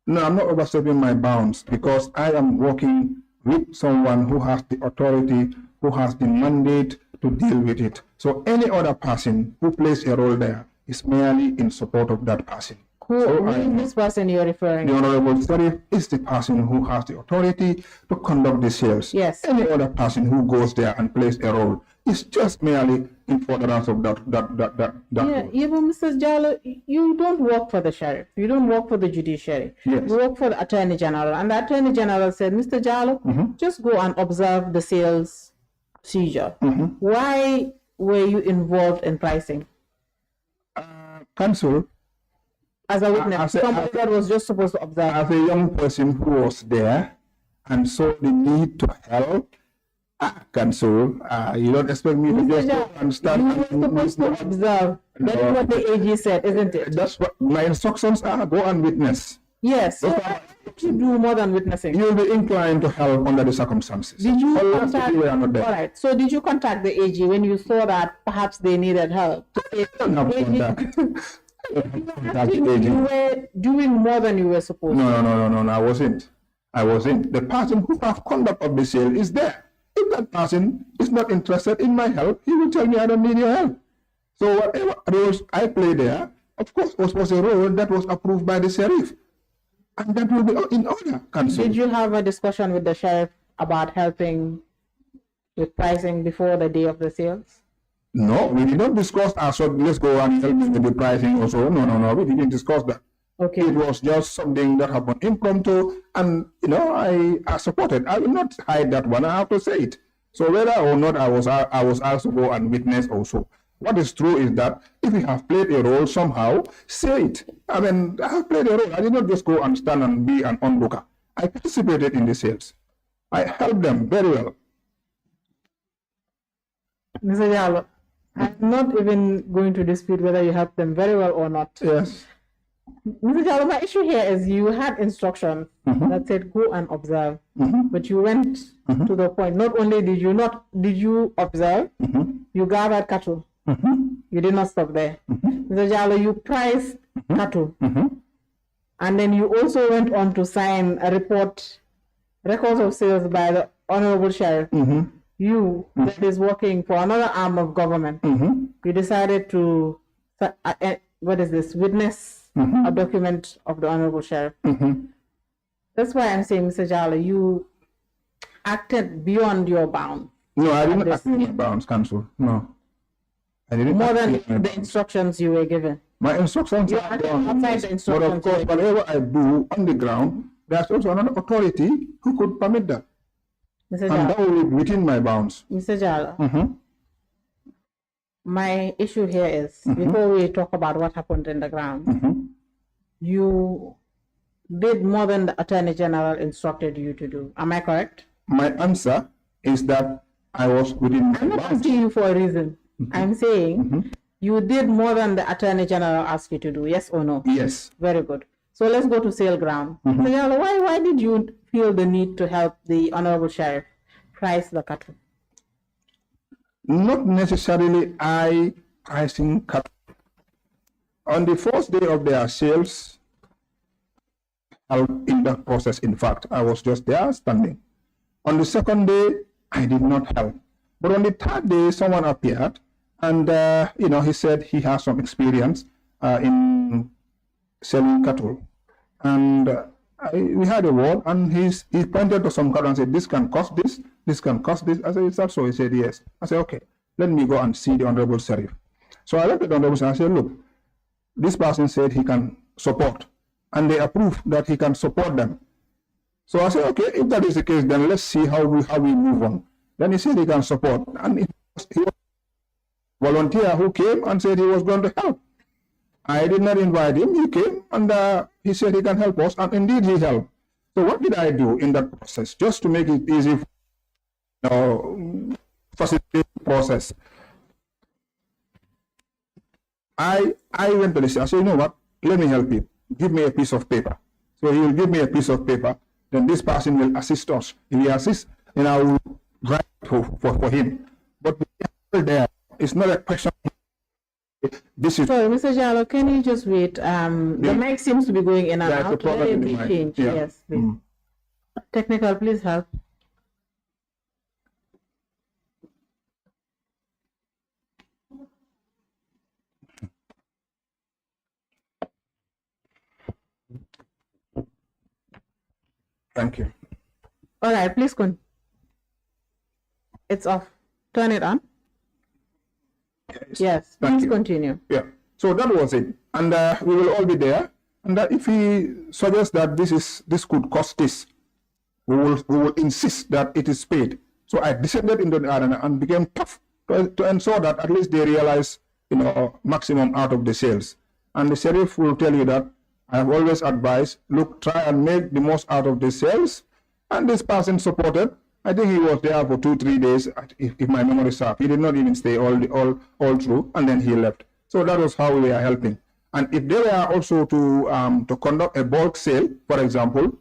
No, I'm not overstepping my bounds because I am working with someone who has the authority, who has the mandate to deal with it. So any other person who plays a role there is merely in support of that person. Who is this person you're referring to? The Honorable Sheriff is the person who has the authority to conduct the sales. Yes. Any other person who goes there and plays a role is just merely in furtherance of that role. Yeah, but Mr. Jallow, you don't work for the sheriff. You don't work for the judiciary. Yes. You work for the Attorney General. And the Attorney General said, Mr. Jallow, just go and observe the sales procedure. Why were you involved in pricing? Counsel, as a witness, somebody that was just supposed to observe. as a young person who was there and saw the need to help, Counsel, you don't expect me to just go and stand. You were supposed to observe. That is what the AG said, isn't it? That's what my instructions are. Go and witness. Yes. So you do more than witnessing. You'll be inclined to help under the circumstances. Did you Unless contact? you were not there. All right. So did you contact the AG when you saw that perhaps they needed help? I don't have contact. You were doing more than you were supposed to. No, I wasn't. The person who has conduct of the sale is there. If that person is not interested in my help, he will tell me I don't need your help. So whatever roles I play there, of course, was a role that was approved by the sheriff. And that will be in order, Counsel. Did you have a discussion with the sheriff about helping with pricing before the day of the sales? No, we did not discuss let's go and help with the pricing or so. No, we didn't discuss that. Okay. It was just something that happened impromptu, and I supported. I will not hide that one. I have to say it. So whether or not I was asked to go and witness also, what is true is that if you have played a role somehow, say it. I mean, I have played a role. I did not just go and stand and be an onlooker. I participated in the sales. I helped them very well. Mr. Jallow, I'm not even going to dispute whether you helped them very well or not. Yes. Mr. Jallow, my issue here is you had instructions that said go and observe, but you went to the point. Not only did you observe, you gathered cattle. You did not stop there. Mr. Jallow, you priced cattle, and then you also went on to sign a report, records of sales by the Honorable Sheriff. You, that is working for another arm of government, you decided to, what is this, witness a document of the Honorable Sheriff. That's why I'm saying, Mr. Jallow, you acted beyond your bounds. No, I didn't act beyond my bounds, Council. No. I didn't. More than the instructions you were given. My instructions are done. But of course, whatever I do on the ground, there's also another authority who could permit that. Mr. And Jallow, that will be within my bounds. Mr. Jallow, my issue here is, before we talk about what happened in the ground, you did more than the Attorney General instructed you to do. Am I correct? My answer is that I was within my I'm not bounds. asking you for a reason. I'm saying you did more than the Attorney General asked you to do, yes or no? Yes. Very good. So let's go to sale ground. So, Jallow, why did you feel the need to help the Honorable Sheriff price the cattle? Not necessarily I pricing cattle. On the first day of their sales, in that process, in fact, I was just there standing. On the second day, I did not help. But on the third day, someone appeared and, he said he has some experience in selling cattle. And we had a word, and he pointed to some cattle and said, this can cost this, this can cost this. I said, is that so? He said, yes. I said, okay, let me go and see the Honorable Sheriff. So I looked at the Honorable Sheriff and I said, look, this person said he can support, and they approved that he can support them. So I said, okay, if that is the case, then let's see how we move on. Then he said he can support, and he was a volunteer who came and said he was going to help. I did not invite him. He came and he said he can help us, and indeed he helped. So what did I do in that process, just to make it easy, facilitate the process? I went to the I said, you know what? Let me help you. Give me a piece of paper. So he will give me a piece of paper. Then this person will assist us. If he assists, then I will write for him. But there, it's not a question. This is. Sorry, Mr. Jallow, can you just wait? The mic seems to be going in and out. Let it be changed. Yeah. Yes, please. Technical, please help. Thank you. All right, please continue. It's off. Turn it on. Yes, please continue. Yeah. So that was it, and we will all be there. And if he suggests that this could cost this, we will insist that it is paid. So I descended into the arena and became tough to ensure that at least they realize, maximum out of the sales. And the sheriff will tell you that I have always advised, look, try and make the most out of the sales. And this person supported. I think he was there for 2-3 days, if my memory serves. He did not even stay all through, and then he left. So that was how we were helping. And if they were also to conduct a bulk sale, for example,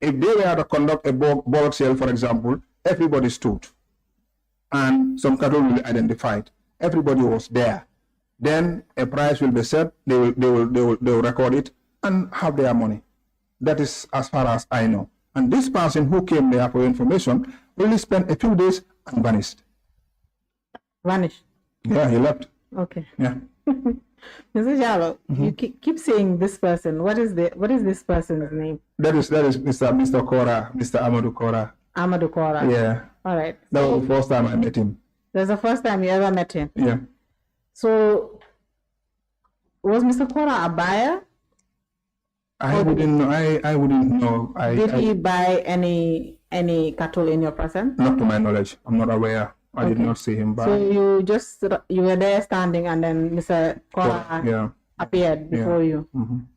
if they were to conduct a bulk sale, for example, everybody stood, and some cattle will be identified. Everybody was there. Then a price will be set. They will record it and have their money. That is as far as I know. And this person who came there for information only spent a few days and vanished. Vanished? Yeah, he left. Okay. Yeah. Mr. Jallow, you keep saying this person. What is this person's name? That is Mr. Kora, Mr. Amadou Kora. Amadou Kora. Yeah. All right. That was the first time I met him. That's the first time you ever met him? Yeah. So, was Mr. Kora a buyer? I wouldn't know. I wouldn't know. Did he buy any any cattle in your presence? Not to my knowledge. I'm not aware. I did not see him. So you were there standing, and then Mr. Kora appeared before you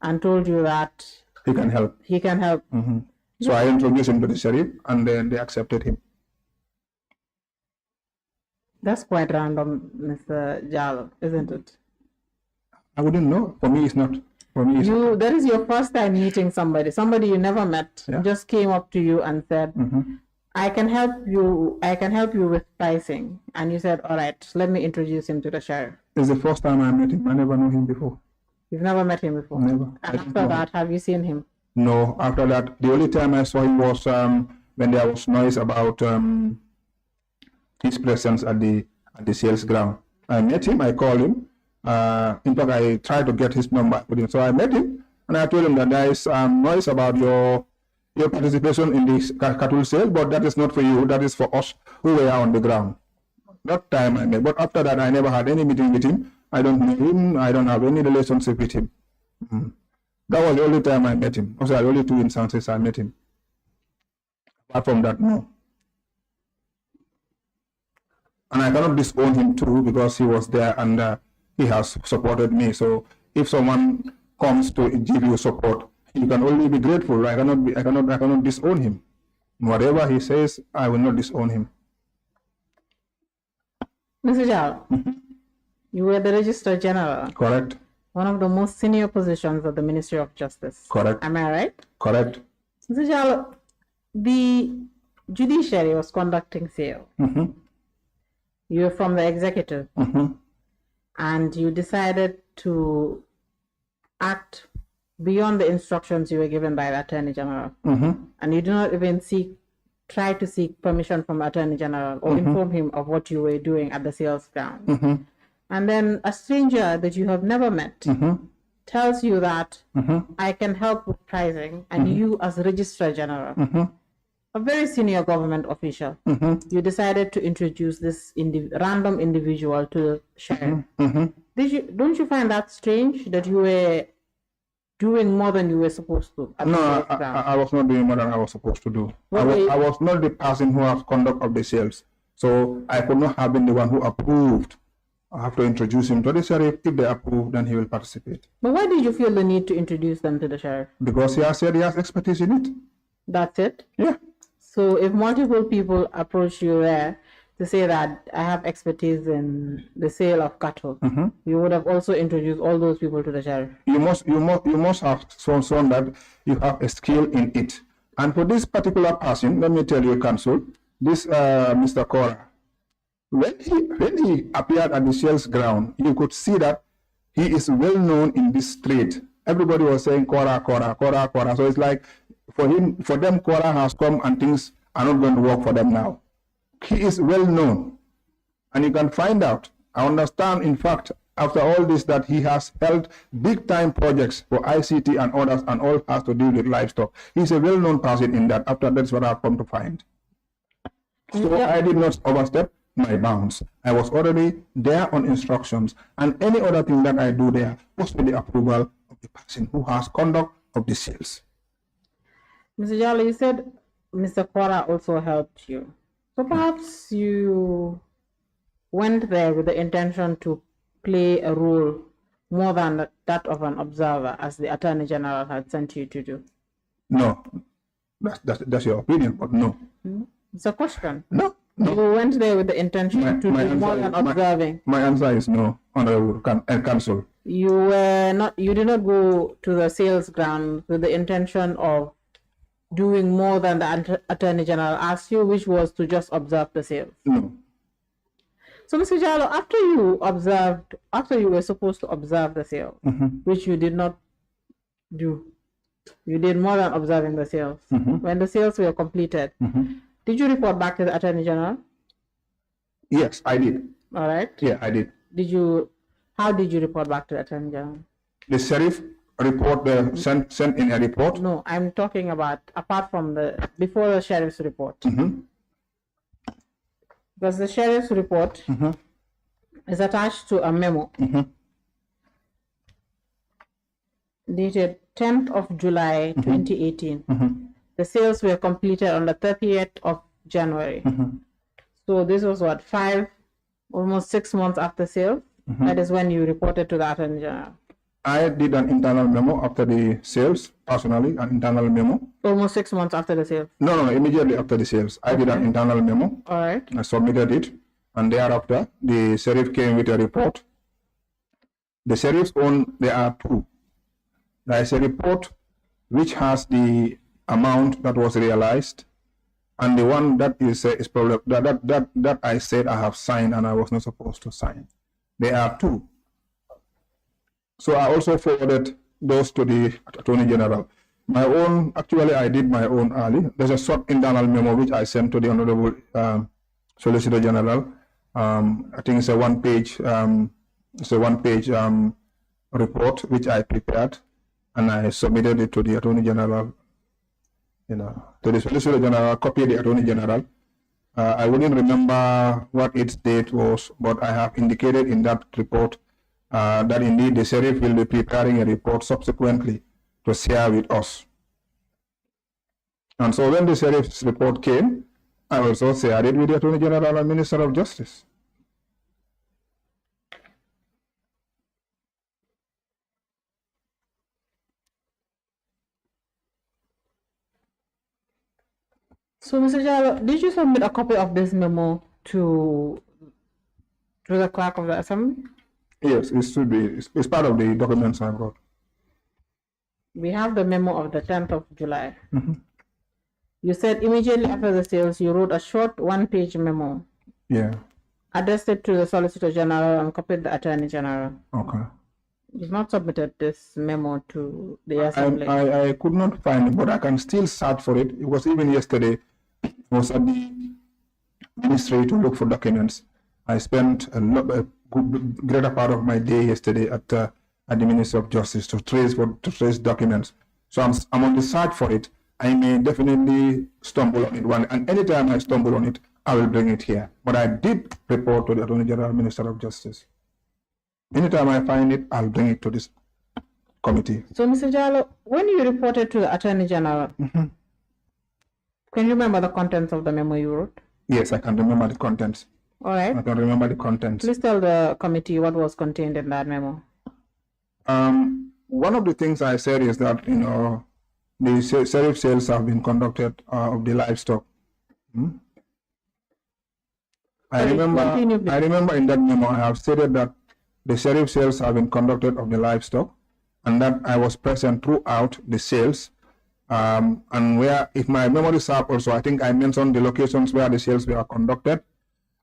and told you that he can help. He can help. So I introduced him to the sheriff, and then they accepted him. That's quite random, Mr. Jallow, isn't it? I wouldn't know. For me, it's not. For me, it's not. That is your first time meeting somebody you never met, just came up to you and said, I can help you with pricing. And you said, all right, let me introduce him to the sheriff. It's the first time I met him. I never knew him before. You've never met him before? Never. And after that, have you seen him? No, after that, the only time I saw him was when there was noise about his presence at the sales ground. I met him, I called him. In fact, I tried to get his number with him. So I met him, and I told him that there is noise about your participation in this cattle sale, but that is not for you. That is for us who were on the ground. That time I met, but after that, I never had any meeting with him. I don't know him. I don't have any relationship with him. That was the only time I met him. Also, the only 2 instances I met him. Apart from that, no. And I cannot disown him too, because he was there and he has supported me. So if someone comes to give you support, you can only be grateful. I cannot disown him. Whatever he says, I will not disown him. Mr. Jallow, you were the Registrar General. Correct. One of the most senior positions of the Ministry of Justice. Correct. Am I right? Correct. Mr. Jallow, the judiciary was conducting sale. You were from the executive. And you decided to act beyond the instructions you were given by the Attorney General. And you do not even try to seek permission from the Attorney General or inform him of what you were doing at the sales ground. And then a stranger that you have never met tells you that I can help with pricing, and you as Registrar General, a very senior government official, you decided to introduce this random individual to the sheriff. Don't you find that strange that you were doing more than you were supposed to? No, I was not doing more than I was supposed to do. I was not the person who has conduct of the sales. So I could not have been the one who approved. I have to introduce him to the sheriff. If they approve, then he will participate. But why did you feel the need to introduce them to the sheriff? Because he has said he has expertise in it. That's it? Yeah. So if multiple people approach you there to say that I have expertise in the sale of cattle, you would have also introduced all those people to the sheriff. You must have shown that you have a skill in it. And for this particular person, let me tell you, Counsel, this Mr. Kora, when he appeared at the sales ground, you could see that he is well known in this street. Everybody was saying Kora, Kora, Kora, Kora. So it's like for them, Kora has come and things are not going to work for them now. He is well known, and you can find out. I understand, in fact, after all this, that he has held big time projects for ICT and others, and all has to do with livestock. He's a well known person in that. After that's what I've come to find. So I did not overstep my bounds. I was already there on instructions, and any other thing that I do there was with the approval of the person who has conduct of the sales. Mr. Jallow, you said Mr. Kora also helped you. So perhaps you went there with the intention to play a role more than that of an observer, as the Attorney General had sent you to do. No, that's your opinion, but no. It's a question. No. You went there with the intention to do more than observing. My answer is no, Honorable Counsel. You did not go to the sales ground with the intention of doing more than the Attorney General asked you, which was to just observe the sales. No. So, Mr. Jallow, after you were supposed to observe the sales, which you did not do, you did more than observing the sales. When the sales were completed, did you report back to the Attorney General? Yes, I did. All right. Yeah, I did. How did you report back to the Attorney General? The sheriff sent in a report. No, I'm talking about apart from before the sheriff's report. Because the sheriff's report is attached to a memo dated 10th of July 2018. the sales were completed on the 30th of January. So this was what, almost 6 months after sale? That is when you reported to the Attorney General. I did an internal memo after the sales, personally, an internal memo. Almost 6 months after the sale? No, immediately after the sales. I did an internal memo. All right. I submitted it, and thereafter, the sheriff came with a report. The sheriff's own, there are two. There is a report which has the amount that was realized, and the one that is probably that I said I have signed and I was not supposed to sign. There are two. So I also forwarded those to the Attorney General. My own, actually I did my own early. There's a short internal memo which I sent to the Honorable Solicitor General. I think it's a one-page report which I prepared, and I submitted it to the Attorney General. To the Solicitor General, copied the Attorney General. I wouldn't remember what its date was, but I have indicated in that report that indeed the sheriff will be preparing a report subsequently to share with us. And so when the sheriff's report came, I also shared it with the Attorney General and Minister of Justice. So, Mr. Jallow, did you submit a copy of this memo to the clerk of the Assembly? Yes, it should be. It's part of the documents I brought. We have the memo of the 10th of July. You said immediately after the sales, you wrote a short one-page memo. Yeah. Addressed it to the Solicitor General and copied the Attorney General. Okay. You've not submitted this memo to the Assembly. I could not find it, but I can still search for it. It was even yesterday. I was at the ministry to look for documents. I spent a greater part of my day yesterday at the Ministry of Justice to trace documents. So I'm on the search for it. I may definitely stumble on it and anytime I stumble on it, I will bring it here. But I did report to the Attorney General, Minister of Justice. Anytime I find it, I'll bring it to this committee. So, Mr. Jallow, when you reported to the Attorney General, can you remember the contents of the memo you wrote? Yes, I can remember the contents. All right. I can remember the contents. Please tell the committee what was contained in that memo. One of the things I said is that, the sheriff sales have been conducted of the livestock. I remember in that memo I have stated that the sheriff sales have been conducted of the livestock, and that I was present throughout the sales. And where, if my memory serves also, I think I mentioned the locations where the sales were conducted.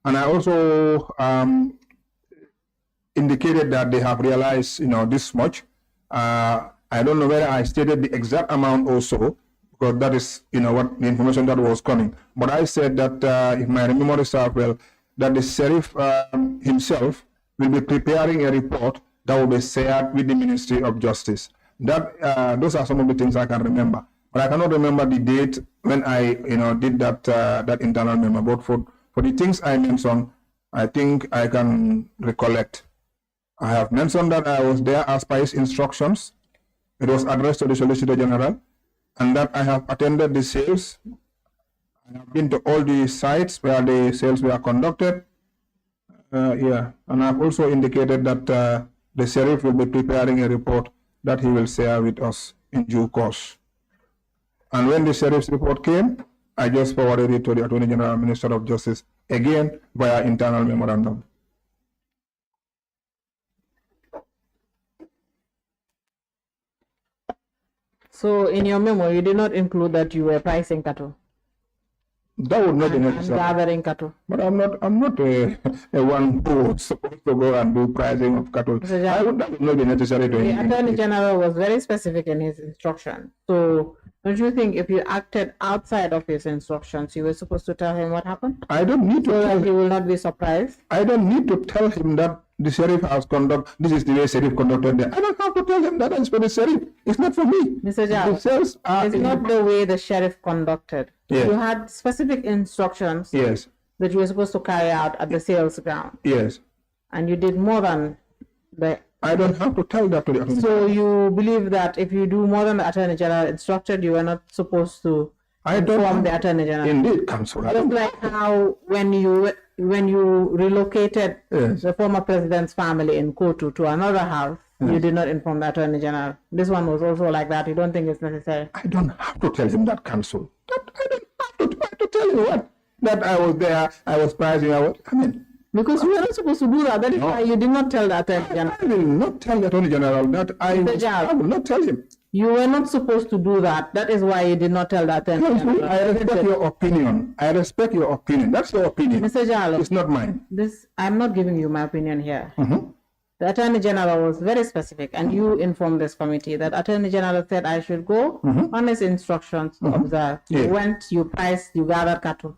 And I also indicated that they have realized, this much. I don't know whether I stated the exact amount also, because that is, what the information that was coming. But I said that, if my memory serves well, that the sheriff himself will be preparing a report that will be shared with the Ministry of Justice. That those are some of the things I can remember, but I cannot remember the date when I, did that internal memo. But for the things I mentioned, I think I can recollect. I have mentioned that I was there as per his instructions. It was addressed to the Solicitor General, and that I have attended the sales. I have been to all the sites where the sales were conducted. And I've also indicated that the sheriff will be preparing a report that he will share with us in due course. And when the sheriff's report came, I just forwarded it to the Attorney General and Minister of Justice, again via internal memorandum. So in your memo, you did not include that you were pricing cattle? That would not be necessary. And gathering cattle. But I'm not a one who was supposed to go and do pricing of cattle. That would not be necessary to The Attorney General was very specific in his instruction. So don't you think if you acted outside of his instructions, you were supposed to tell him what happened? I don't need to so tell that he will not be surprised. I don't need to tell him that the sheriff has this is the way sheriff conducted there. I don't have to tell him that it's for the sheriff. It's not for me. Mr. Jallow, it's not the way the sheriff conducted. Yes. You had specific instructions Yes. that you were supposed to carry out at the sales ground. Yes. And you did more than the... I don't have to tell that to the Attorney So you believe that if you do more than the Attorney General instructed, you were not supposed to I don't inform the Attorney General? Indeed, Counsel. I Just don't- like how when you relocated Yes. the former president's family in Kotu to another house, you did not inform the Attorney General. This one was also like that. You don't think it's necessary? I don't have to tell him that, Counsel. I don't have to tell you what. That I was there, I was pricing, I mean, Because you were not supposed to do that. That is why you did not tell the Attorney General. I will not tell the Attorney General that I will not tell him. You were not supposed to do that. That is why you did not tell the Attorney General. I respect your opinion. I respect your opinion. That's your opinion. Mr. Jallow, It's not mine. I'm not giving you my opinion here. The Attorney General was very specific, and you informed this committee that Attorney General said I should go on his instructions to observe. Yeah. You went, you priced, you gathered cattle.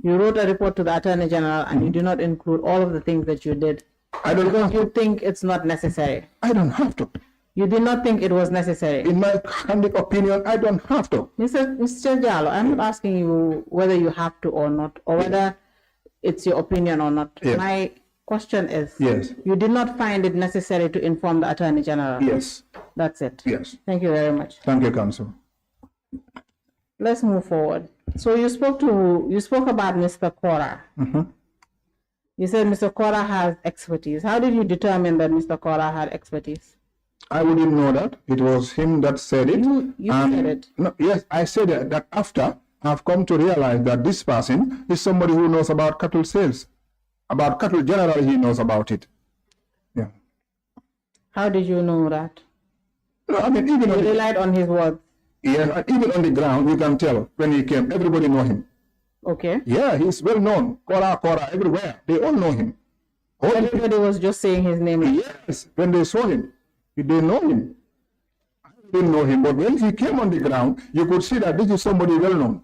You wrote a report to the Attorney General, and you did not include all of the things that you did I don't because have you to. think it's not necessary. I don't have to. You did not think it was necessary. In my candid opinion, I don't have to. Mr. Jallow, I'm not asking you whether you have to or not, or whether it's your opinion or not. Yes. My question is, Yes. you did not find it necessary to inform the Attorney General. Yes. That's it. Yes. Thank you very much. Thank you, Counsel. Let's move forward. So you spoke about Mr. Kora. You said Mr. Kora has expertise. How did you determine that Mr. Kora had expertise? I wouldn't know that. It was him that said it. You said it. No, yes, I said that after I've come to realize that this person is somebody who knows about cattle sales. About cattle generally, he knows about it. Yeah. How did you know that? No, I mean, even You on the, relied on his words. yeah, and even on the ground, you can tell when he came, everybody know him. Okay. Yeah, he's well known. Kora, everywhere. They all know him. All the Everybody was just saying his name. Yes, when they saw him, they know him. I didn't know him, but when he came on the ground, you could see that this is somebody well known.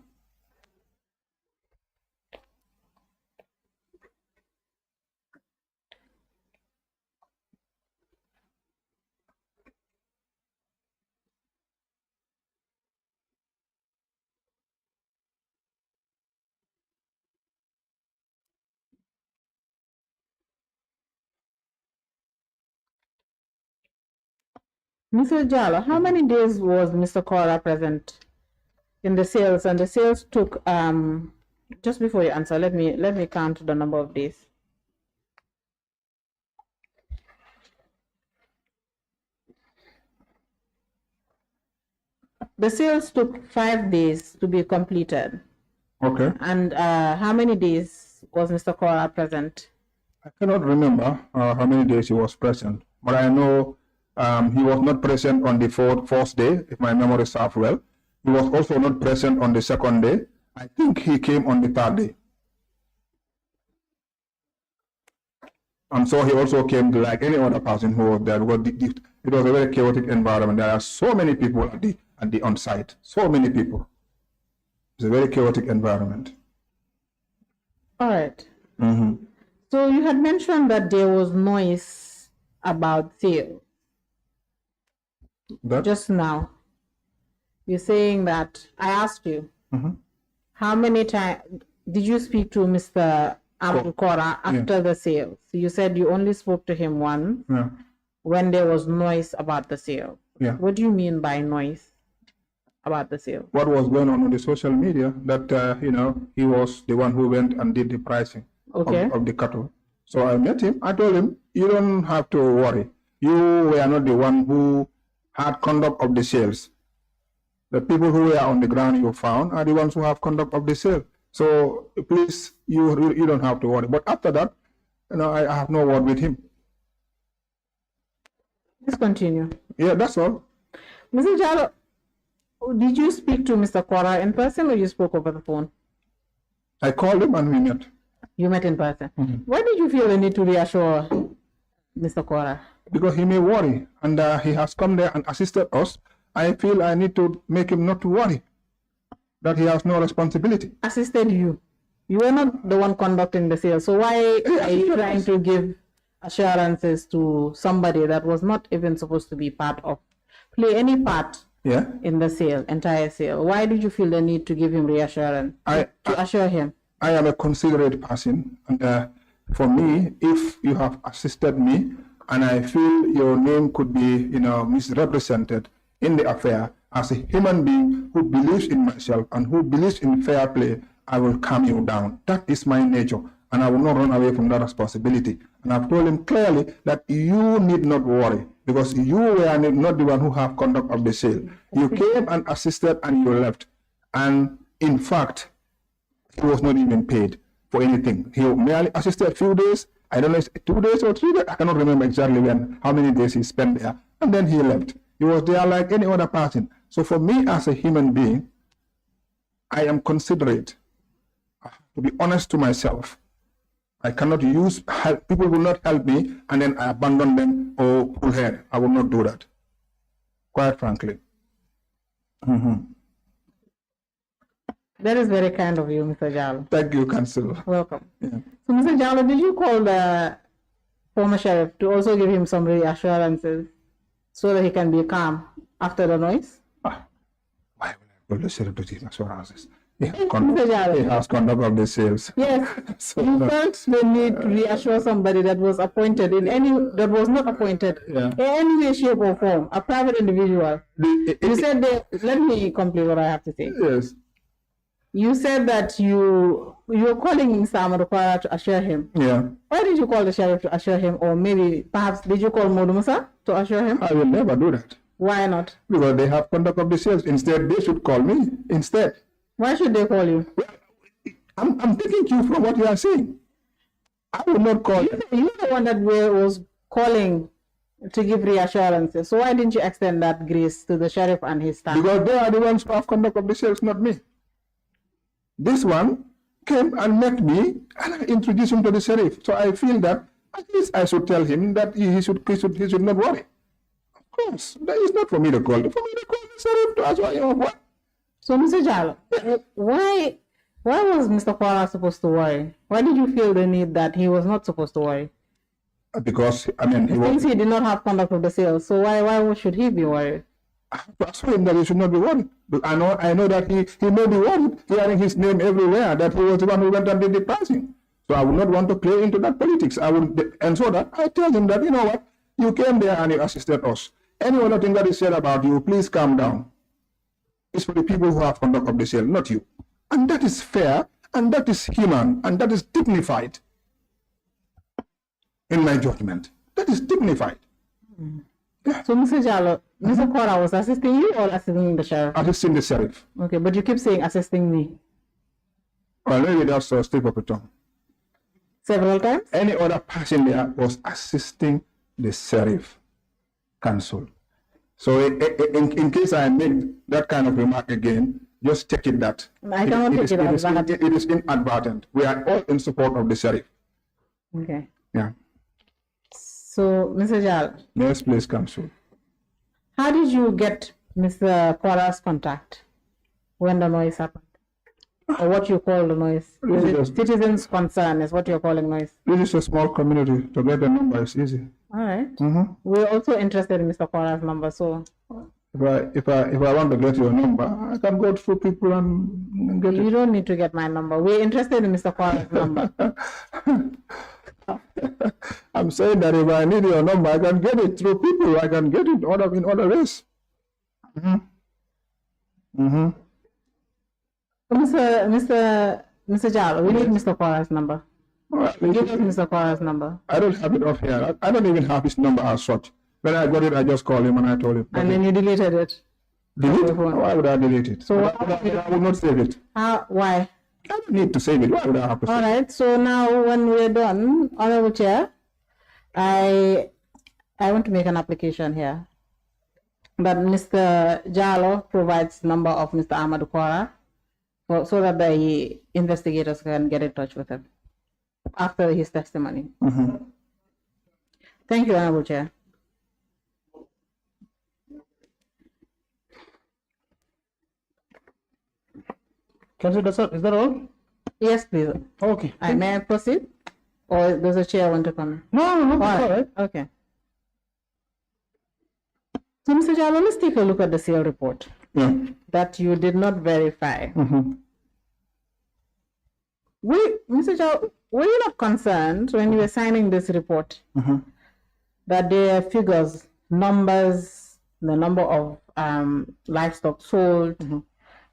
Mr. Jallow, how many days was Mr. Kora present in the sales? And the sales took just before you answer, let me count the number of days. The sales took 5 days to be completed. Okay. And how many days was Mr. Kora present? I cannot remember how many days he was present, but I know he was not present on the fourth day, if my memory serves well. He was also not present on the second day. I think he came on the third day. And so he also came like any other person who was there, because it was a very chaotic environment. There are so many people at the on-site, so many people. It's a very chaotic environment. All right. So you had mentioned that there was noise about sale That, just now. You're saying that I asked you, how many times did you speak to Mr. Kora after the sale? So you said you only spoke to him once yeah. when there was noise about the sale. Yeah. What do you mean by noise about the sale? What was going on the social media, that, he was the one who went and did the pricing of the cattle. So I met him. I told him, you don't have to worry. You were not the one who had conduct of the sales. The people who were on the ground you found are the ones who have conduct of the sale. So please, you don't have to worry. But after that, I have no word with him. Let's continue. Yeah, that's all. Mr. Jallow, did you speak to Mr. Kora in person or you spoke over the phone? I called him and we met. You met in person. Why did you feel the need to reassure Mr. Kora? Because he may worry, and he has come there and assisted us. I feel I need to make him not to worry, that he has no responsibility. Assisted you. You were not the one conducting the sale. So why are you trying to give assurances to somebody that was not even supposed to be play any part in the sale, entire sale? Why did you feel the need to give him reassurance, to assure him? I am a considerate person, and for me, if you have assisted me, and I feel your name could be, misrepresented, in the affair, as a human being who believes in myself and who believes in fair play, I will calm you down. That is my nature, and I will not run away from that responsibility. And I've told him clearly that you need not worry, because you were not the one who have conduct of the sale. You came and assisted and you left. And in fact, he was not even paid for anything. He merely assisted a few days. I don't know, 2 days or 3 days. I cannot remember exactly how many days he spent there. And then he left. He was there like any other person. So for me as a human being, I am considerate. I have to be honest to myself. I cannot use help. People will not help me and then I abandon them or pull ahead. I will not do that. Quite frankly. That is very kind of you, Mr. Jallow. Thank you, Councillor. Welcome. Yeah. So, Mr. Jallow, did you call the former sheriff to also give him some reassurances so that he can be calm after the noise? Why will I call the sheriff to give assurances? He has Mr. conduct of the sales. Yes. So, you felt the need to reassure somebody that was appointed that was not appointed in any way, shape, or form, a private individual. You said let me complete what I have to say. Yes. You said that you were calling Mr. Amadou Kora to assure him. Yeah. Why did you call the sheriff to assure him? Or maybe, perhaps, did you call Modu Musa to assure him? I will never do that. Why not? Because they have conduct of the sales. Instead, they should call me. Instead. Why should they call you? I'm taking you from what you are saying. I will not call you. You're the one that was calling to give reassurances. So why didn't you extend that grace to the sheriff and his staff? Because they are the ones who have conduct of the sales, not me. This one came and met me and I introduced him to the sheriff. So I feel that at least I should tell him that he should not worry. Of course, that is not for me to call. For me to call the sheriff to assure him of what? So, Mr. Jallow, why was Mr. Kora supposed to worry? Why did you feel the need that he was not supposed to worry? Because, I mean, Since he did not have conduct of the sales, so why should he be worried? I have to assure him that he should not be worried. But I know that he may be worried, hearing his name everywhere, that he was the one who went and did the pricing. So I would not want to play into that politics. And so that I tell him that, you know what, you came there and you assisted us. Any other thing that is said about you, please calm down. It's for the people who have conduct of the sale, not you. And that is fair, and that is human, and that is dignified. In my judgment, that is dignified. Yeah. So, Mr. Jallow, Mr. Kora was assisting you or assisting the sheriff? Assisting the sheriff. Okay, but you keep saying assisting me. Well, maybe that's a slip of the tongue. Several times? Any other person there was assisting the sheriff council. So in case I make that kind of remark again, just take it that. I cannot take it as that. It is inadvertent. We are all in support of the sheriff. Okay. Yeah. So, Mr. Jallow. Yes, please, council. How did you get Mr. Kora's contact when the noise happened? Or what you call the noise? Citizens' concern is what you're calling noise. This is a small community. To get the number is easy. All right. We're also interested in Mr. Kora's number, so. If I want to get your number, I can go through people and get it. You don't need to get my number. We're interested in Mr. Kora's number. I'm saying that if I need your number, I can get it through people. I can get it in other ways. Mr. Jallow, we need Mr. Kora's number. Right, Give us Mr. Kora's number. I don't have it off here. I don't even have his number as such. When I got it, I just called him and I told him. And then you deleted it. Delete? Why would I delete it? So I would not save it. Why? I don't need to save it. Why would I have to save it? All right. So now when we're done, Honorable Chair, I want to make an application here that Mr. Jallow provides number of Mr. Amadou Kora so that the investigators can get in touch with him after his testimony. Thank you, Honorable Chair. Councillor, is that all? Yes, please. Okay. May I proceed? Or does the chair want to come? No, all right. Okay. So, Mr. Jallow, let's take a look at the sale report that you did not verify. Mr. Jallow, were you not concerned when you were signing this report that there are figures, numbers, the number of livestock sold,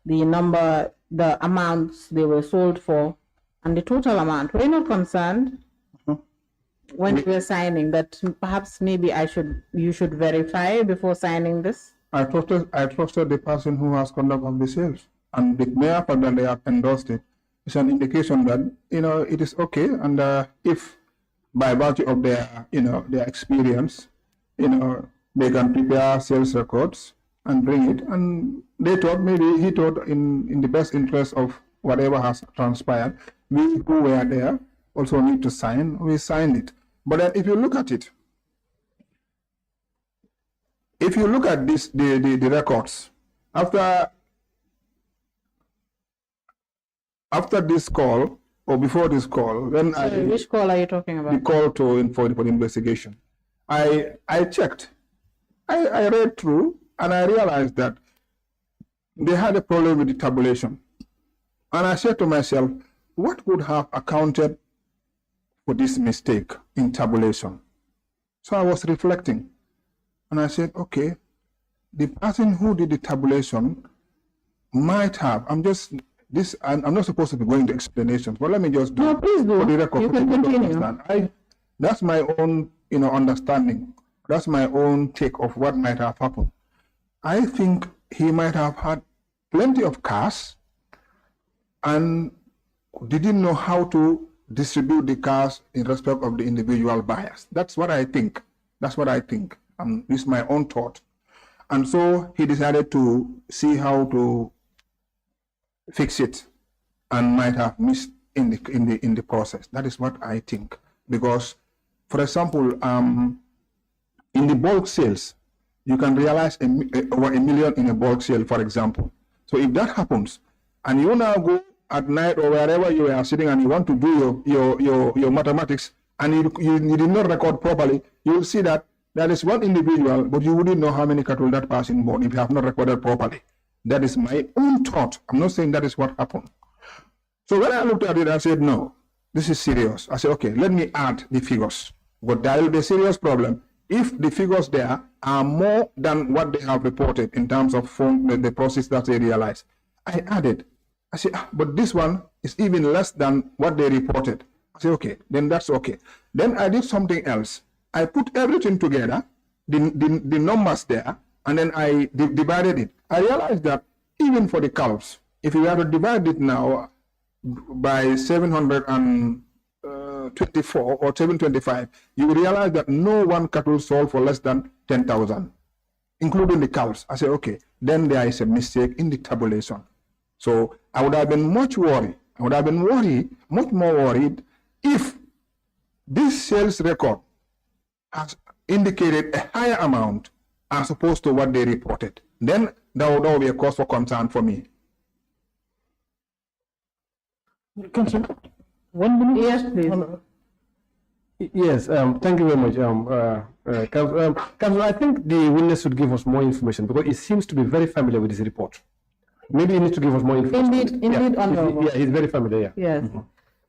the number, the amounts they were sold for, and the total amount. Were you not concerned when you were signing that perhaps maybe you should verify before signing this? I trusted the person who has conduct of the sales, and the mere fact that they have endorsed it is an indication that it is okay. And if by virtue of their their experience, they can prepare sales records and bring it, and he thought in the best interest of whatever has transpired, we who were there also need to sign. We signed it. But then if you look at it, if you look at this, the records after this call or before this call, then which call are you talking about? The call for the investigation. I checked. I read through and I realized that they had a problem with the tabulation. And I said to myself, what could have accounted for this mistake in tabulation? So I was reflecting. And I said, okay, the person who did the tabulation might have, I'm not supposed to be going to explanations, but let me just do no, please do. For the record, you can continue. That's my own, understanding. That's my own take of what might have happened. I think he might have had plenty of cash and didn't know how to distribute the cash in respect of the individual buyers. That's what I think. This is my own thought. And so he decided to see how to fix it and might have missed in the process. That is what I think. Because, for example, in the bulk sales, you can realize over $1 million in a bulk sale, for example. So if that happens, and you now go at night or wherever you are sitting and you want to do your mathematics, and you did not record properly, you will see that there is one individual, but you wouldn't know how many cattle that person bought if you have not recorded properly. That is my own thought. I'm not saying that is what happened. So when I looked at it, I said, no, this is serious. I said, okay, let me add the figures. But there will be a serious problem if the figures there are more than what they have reported in terms of the process that they realized. I added. I said, but this one is even less than what they reported. I said, okay, then that's okay. Then I did something else. I put everything together, the numbers there, and then I divided it. I realized that even for the calves, if you were to divide it now by 724 or 725, you will realize that no one cattle sold for less than 10,000, including the calves. I said, okay, then there is a mistake in the tabulation. So I would have been much worried. Much more worried if this sales record has indicated a higher amount as opposed to what they reported. Then that would be a cause for concern for me. Council, 1 minute? Yes, please. Yes, thank you very much, Council. Council, I think the witness should give us more information because it seems to be very familiar with this report. Maybe he needs to give us more information. Indeed, Honorable. Yeah, he's very familiar. Yeah. Yes.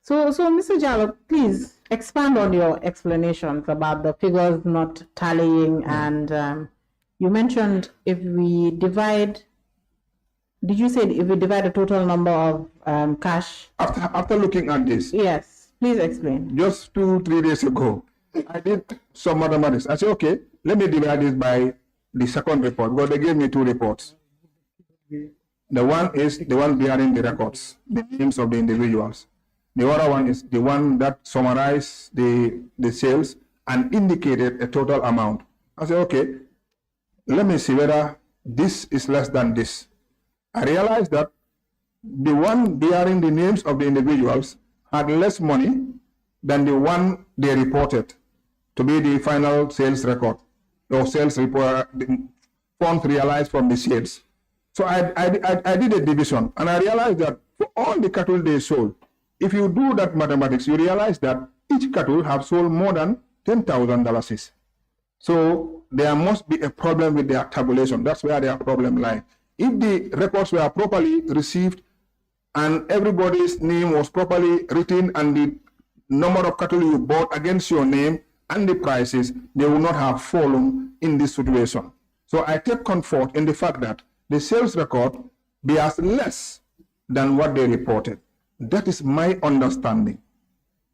So, Mr. Jallow, please expand on your explanations about the figures not tallying, and you mentioned if we divide. Did you say if we divide the total number of cash? After looking at this, yes, please explain. Just 2-3 days ago, I did some mathematics. I said, okay, let me divide this by the second report because they gave me 2 reports. The one is the one bearing the records, the names of the individuals. The other one is the one that summarized the sales and indicated a total amount. I said, okay, let me see whether this is less than this. I realized that the one bearing the names of the individuals had less money than the one they reported to be the final sales record or sales report, the funds realized from the sales. So I did a division and I realized that for all the cattle they sold, if you do that mathematics, you realize that each cattle have sold more than $10,000. So there must be a problem with their tabulation. That's where their problem lies. If the records were properly received and everybody's name was properly written and the number of cattle you bought against your name and the prices, they would not have fallen in this situation. So I take comfort in the fact that the sales record bears less than what they reported. That is my understanding.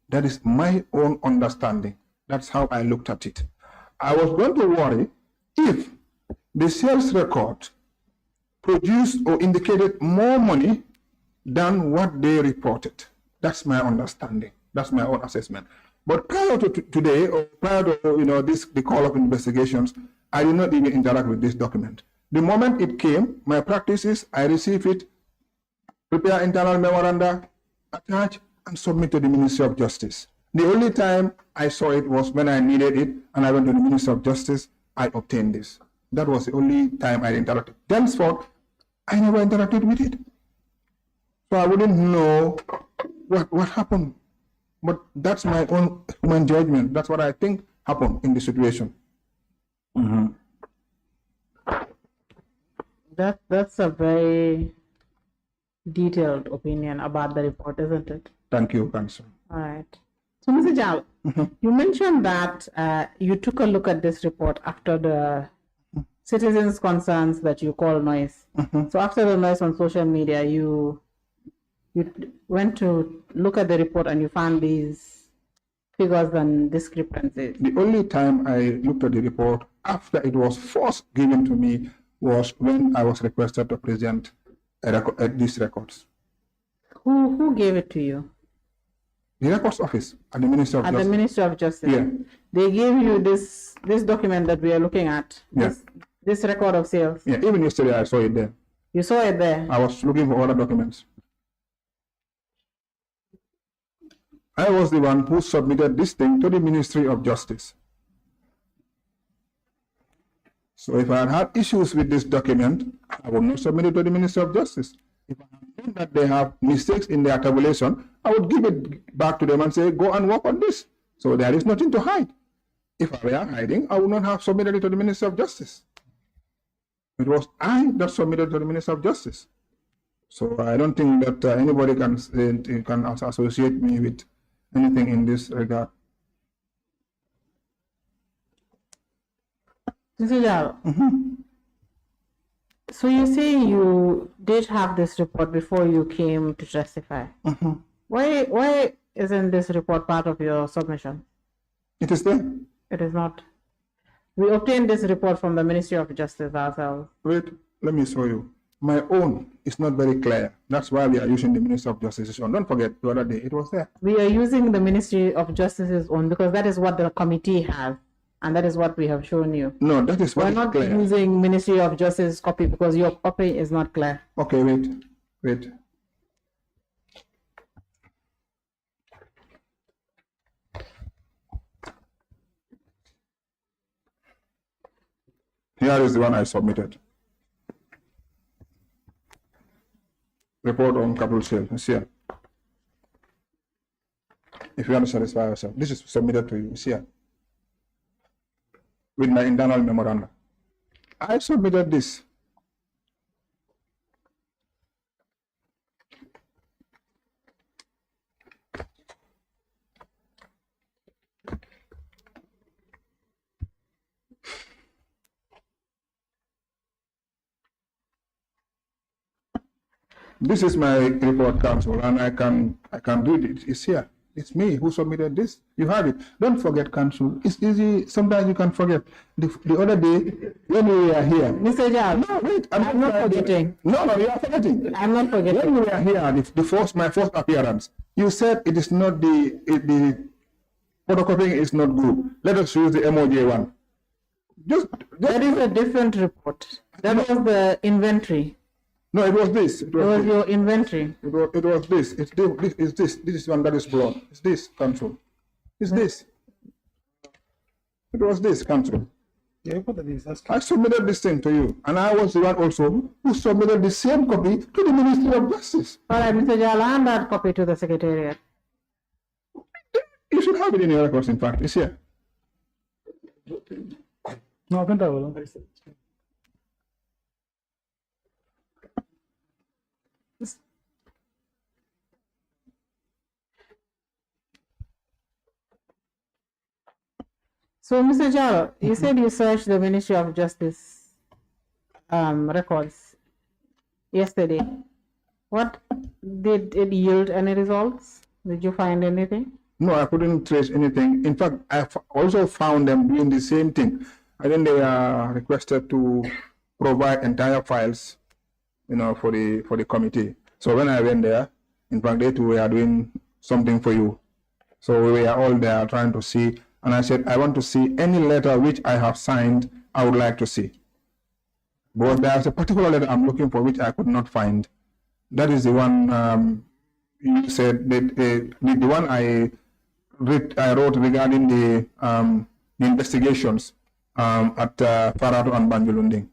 That is my own understanding. That's how I looked at it. I was going to worry if the sales record produced or indicated more money than what they reported. That's my understanding. That's my own assessment. But prior to today, or prior to the call of investigations, I did not even interact with this document. The moment it came, my practice is I receive it, prepare internal memoranda, attach, and submit to the Ministry of Justice. The only time I saw it was when I needed it, and I went to the Ministry of Justice. I obtained this. That was the only time I interacted. Thenceforth, I never interacted with it. So I wouldn't know what happened. But that's my own human judgment. That's what I think happened in the situation. That's a very detailed opinion about the report, isn't it? Thank you, Council. All right. So, Mr. Jallow, you mentioned that you took a look at this report after the citizens' concerns that you call noise. So after the noise on social media, you went to look at the report and you found these figures and discrepancies. The only time I looked at the report after it was first given to me was when I was requested to present these records. Who gave it to you? The records office at the Ministry of Justice. At the Ministry of Justice. Yeah. They gave you this document that we are looking at. Yeah. This record of sales. Yeah, even yesterday I saw it there. You saw it there. I was looking for other documents. I was the one who submitted this thing to the Ministry of Justice. So if I had had issues with this document, I would not submit it to the Ministry of Justice. If I had known that they have mistakes in their tabulation, I would give it back to them and say, go and work on this. So there is nothing to hide. If I were hiding, I would not have submitted it to the Ministry of Justice. It was I that submitted to the Ministry of Justice. So I don't think that anybody can associate me with anything in this regard. Mr. Jallow, so you say you did have this report before you came to testify. Why isn't this report part of your submission? It is there. It is not. We obtained this report from the Ministry of Justice ourselves. Wait, let me show you. My own is not very clear. That's why we are using the Ministry of Justice. Don't forget, the other day it was there. We are using the Ministry of Justice's own because that is what the committee has, and that is what we have shown you. No, that is what We're is not clear. using Ministry of Justice copy because your copy is not clear. Okay, wait. Here is the one I submitted. Report on capital sales. It's here. If you want to satisfy yourself, this is submitted to you. It's here. With my internal memoranda. I submitted this. This is my report, Council, and I can do it. It's here. It's me who submitted this. You have it. Don't forget, Council. It's easy. Sometimes you can forget. The other day, when we were here. Mr. Jallow, No, wait. I'm not forgetting. No, you are forgetting. I'm not forgetting. When we were here, my first appearance, you said it is not the photocopying is not good. Let us use the MOJ one. That is a different report. That was the inventory. No, it was this. It was your inventory. It was this. It's this. This is one that is blown. It's this, Council. It's this. It was this, Council. Yeah, what are these? I submitted this thing to you, and I was the one also who submitted the same copy to the Ministry of Justice. All right, Mr. Jallow, hand that copy to the Secretariat. You should have it in your records, in fact. It's here. No, I can't have So, Mr. Jallow, you said you searched the Ministry of Justice records yesterday. What did it yield any results? Did you find anything? No, I couldn't trace anything. In fact, I also found them doing the same thing. I think they are requested to provide entire files, for the committee. So when I went there, in fact, they too were doing something for you. So we were all there trying to see, and I said, I want to see any letter which I have signed. I would like to see. But there's a particular letter I'm looking for which I could not find. That is the one you said the one I wrote regarding the investigations at Farato and Banjulunding.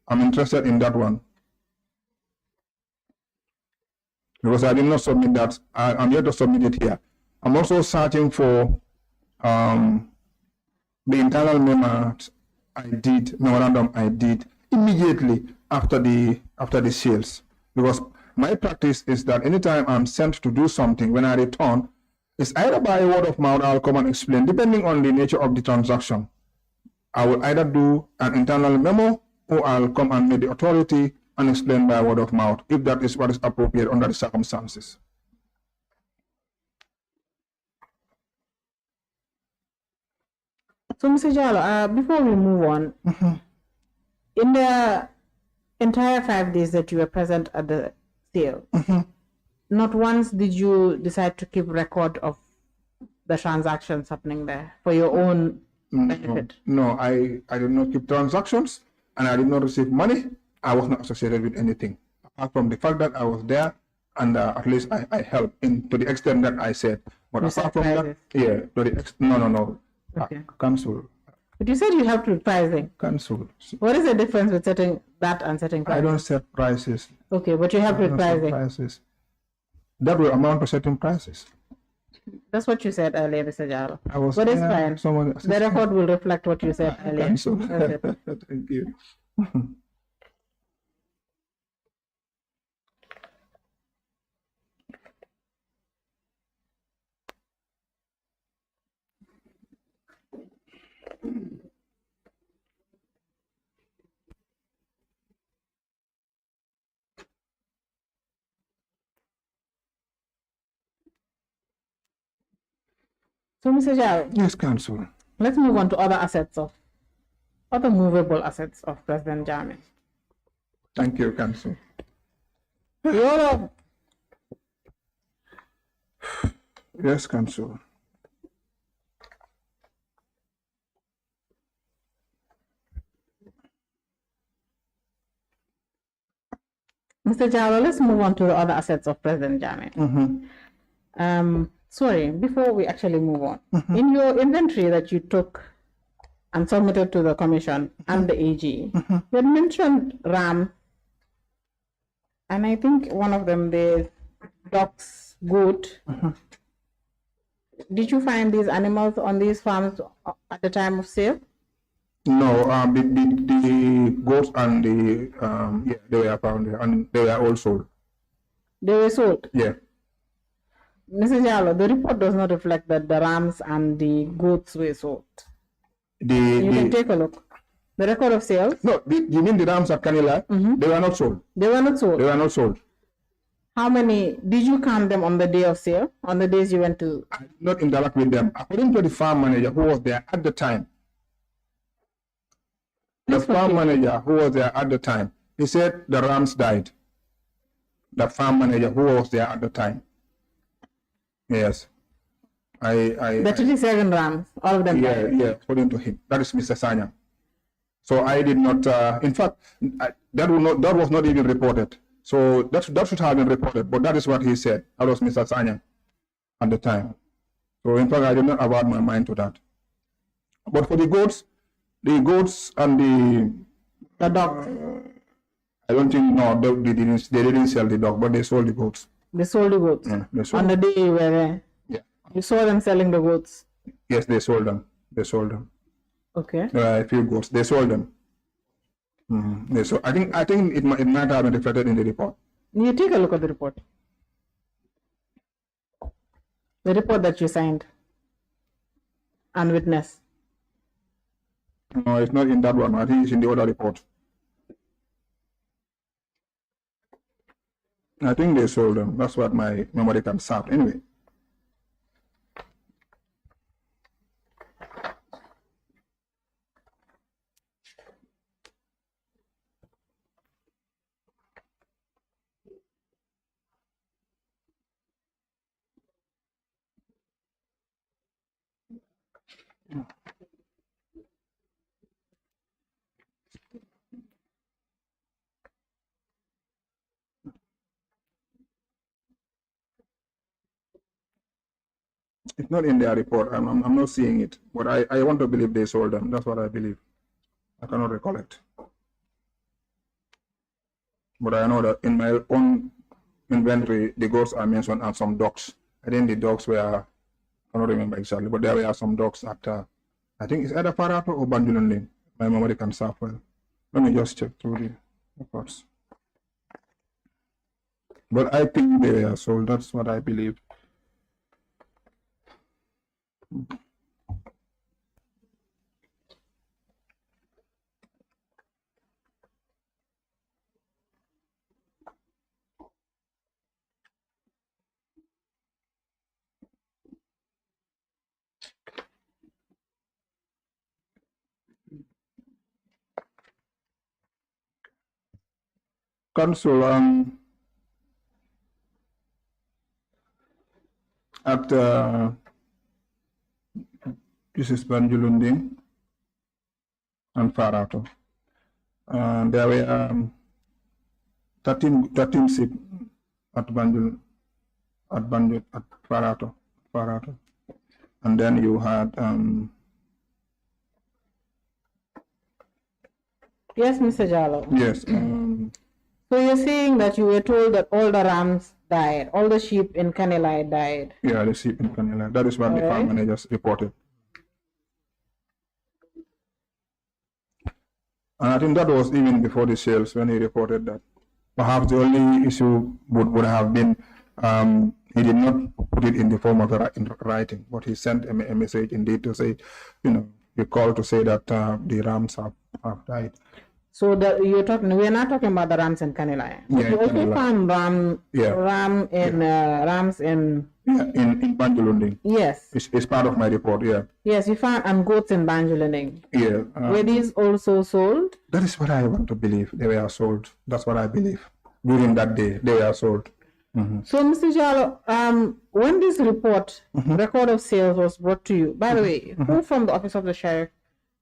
I'm interested in that one because I did not submit that. I'm yet to submit it here. I'm also searching for the internal memorandum I did immediately after the sales, because my practice is that anytime I'm sent to do something, when I return, it's either by word of mouth, I'll come and explain, depending on the nature of the transaction. I will either do an internal memo or I'll come and meet the authority and explain by word of mouth, if that is what is appropriate under the circumstances. So, Mr. Jallow, before we move on, in the entire 5 days that you were present at the sale, not once did you decide to keep record of the transactions happening there for your own benefit? No, I did not keep transactions, and I did not receive money. I was not associated with anything, apart from the fact that I was there, and at least I helped to the extent that I said. But You apart said from that, yeah, no. Okay. Cancel. But you said you helped with pricing. Cancel. What is the difference with setting that and setting prices? I don't set prices. Okay, but you helped with pricing. Prices. That will amount to setting prices. That's what you said earlier, Mr. Jallow. But it's fine. The record will reflect what you said earlier. Cancel. That's it. Thank you. So, Mr. Jallow, Yes, Council. let's move on to other movable assets of President Janneh. Thank you, Council. Yes, Council. Mr. Jallow, let's move on to the other assets of President Janneh. Sorry, before we actually move on, in your inventory that you took and submitted to the Commission and the AG, you had mentioned ram, and I think one of them, the ducks, goat. Did you find these animals on these farms at the time of sale? No, the goats and they were found there, and they were all sold. They were sold? Yeah. Mr. Jallow, the report does not reflect that the rams and the goats were sold. You can take a look. The record of sales? No, you mean the rams at Canelai? They were not sold. They were not sold? They were not sold. How many? Did you count them on the day of sale? On the days you went to? I did not interact with them. According to the farm manager who was there at the time, he said the rams died. The farm manager who was there at the time. Yes. The 37 rams, all of them died? Yeah, according to him. That is Mr. Sanya. So I did not, in fact, that was not even reported. So that should have been reported, but that is what he said. That was Mr. Sanya at the time. So in fact, I did not award my mind to that. But for the goats and the dog. I don't think, no, they didn't sell the dog, but they sold the goats. They sold the goats? Yeah, they sold on the day you were there? Yeah. You saw them selling the goats? Yes, they sold them. They sold them. Okay. A few goats. They sold them. I think it might have been reflected in the report. You take a look at the report. The report that you signed and witnessed. No, it's not in that one. I think it's in the other report. I think they sold them. That's what my memory can serve. Anyway. It's not in their report. I'm not seeing it, but I want to believe they sold them. That's what I believe. I cannot recollect. But I know that in my own inventory, the goats are mentioned and some dogs. I think the dogs were, I cannot remember exactly, but there were some dogs at, I think it's either Parato or Banjulundi. My memory can serve well. Let me just check through the reports. But I think they were sold. That's what I believe. Council at this is Banjulundi and Farato. There were 13 sheep at Farato, and then you had Yes, Mr. Jallow. yes. So you're saying that you were told that all the rams died, all the sheep in Canelai died. Yeah, the sheep in Canelai. That is what the farm managers reported. And I think that was even before the sales when he reported that. Perhaps the only issue would have been he did not put it in the form of writing, but he sent a message indeed to say, you know, he called to say that the rams have died. So you're talking, we're not talking about the rams in Canelai. Yeah, you also Canelai. found rams in Banjulundi. Yes. It's part of my report, yeah. Yes, you found and goats in Banjulundi. Yeah. Were these also sold? That is what I want to believe. They were sold. That's what I believe. During that day, they were sold. So, Mr. Jallow, when this report, record of sales was brought to you, by the way, who from the office of the sheriff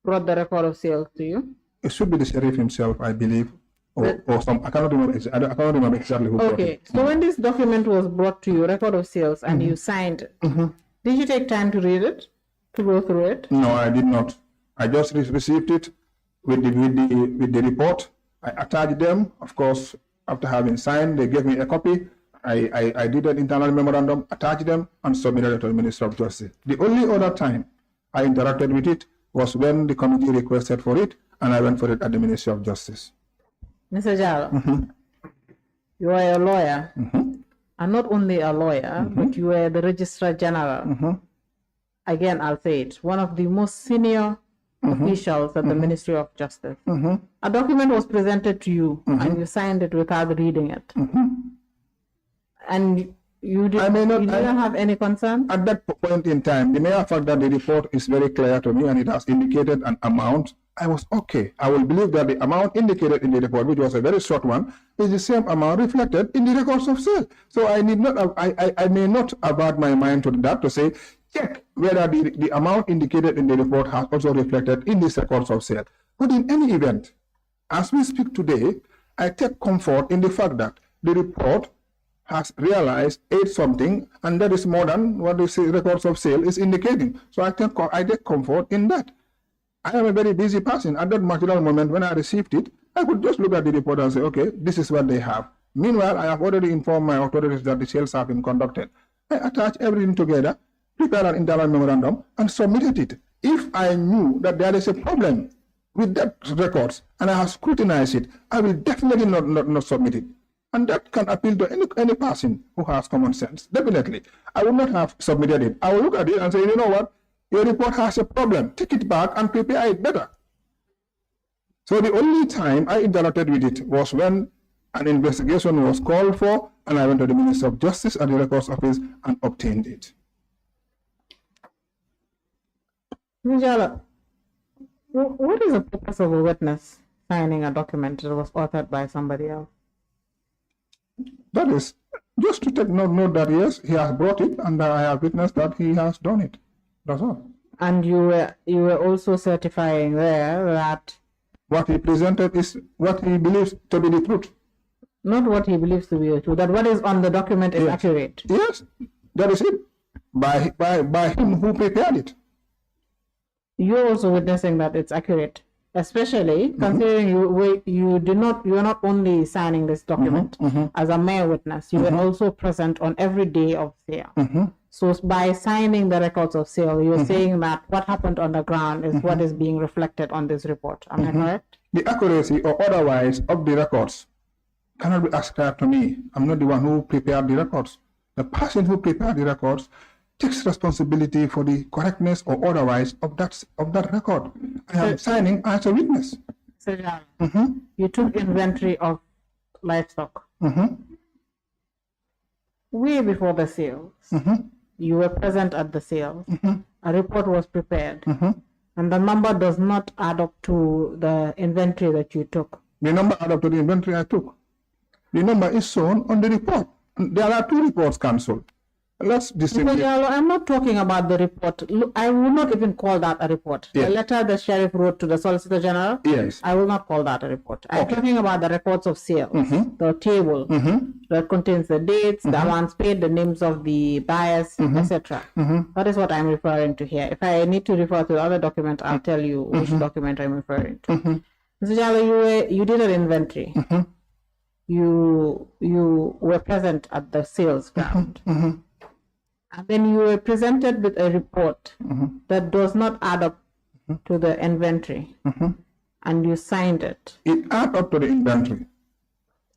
brought the record of sales to you? It should be the sheriff himself, I believe, or some. I cannot remember. I cannot remember exactly who. Okay, so when this document was brought to you, record of sales, and you signed it, did you take time to read it, to go through it? No, I did not. I just received it with the report. I attached them. Of course, after having signed, they gave me a copy. I did an internal memorandum, attached them, and submitted it to the Minister of Justice. The only other time I interacted with it was when the committee requested for it, and I went for it at the Ministry of Justice. Mr. Jallow, you are a lawyer, and not only a lawyer, but you are the Registrar General. Again, I'll say it, one of the most senior officials at the Ministry of Justice. A document was presented to you, and you signed it without reading it. And you didn't have any concern? At that point in time, the mere fact that the report is very clear to me and it has indicated an amount, I was okay. I will believe that the amount indicated in the report, which was a very short one, is the same amount reflected in the records of sale. So I need not, I may not avert my mind to that to say, check whether the amount indicated in the report has also reflected in these records of sale. But in any event, as we speak today, I take comfort in the fact that the report has realized 8 something, and that is more than what the records of sale is indicating. So I take comfort in that. I am a very busy person. At that material moment when I received it, I could just look at the report and say, okay, this is what they have. Meanwhile, I have already informed my authorities that the sales have been conducted. I attach everything together, prepare an internal memorandum, and submitted it. If I knew that there is a problem with that records and I have scrutinized it, I will definitely not submit it. And that can appeal to any person who has common sense. Definitely. I would not have submitted it. I will look at it and say, you know what? Your report has a problem. Take it back and prepare it better. So the only time I interacted with it was when an investigation was called for and I went to the Minister of Justice at the Records Office and obtained it. Mr. Jallow, what is the purpose of a witness signing a document that was authored by somebody else? That is just to take note that yes, he has brought it, and I have witnessed that he has done it. That's all. And you were also certifying there that what he presented is what he believes to be the truth. Not what he believes to be the truth, that what is on the document is accurate. Yes, that is it. By him who prepared it. You're also witnessing that it's accurate, especially considering you are not only signing this document as a mere witness, you were also present on every day of sale. So by signing the records of sale, you're saying that what happened on the ground is what is being reflected on this report. Am I correct? The accuracy or otherwise of the records cannot be ascribed to me. I'm not the one who prepared the records. The person who prepared the records takes responsibility for the correctness or otherwise of that record. I am signing as a witness. So, you took inventory of livestock. Way before the sales. You were present at the sales. A report was prepared. And the number does not add up to the inventory that you took. The number add up to the inventory I took. The number is shown on the report. There are 2 reports cancelled. Let's distinguish. I'm not talking about the report. Look, I will not even call that a report. Yes. The letter the sheriff wrote to the Solicitor General, yes, I will not call that a report. I'm talking about the records of sales, the table that contains the dates, the amounts paid, the names of the buyers, etc. That is what I'm referring to here. If I need to refer to the other document, I'll tell you which document I'm referring to. Mr. Jallow, you did an inventory. You were present at the sales ground. And then you were presented with a report that does not add up to the inventory, and you signed it. It adds up to the inventory.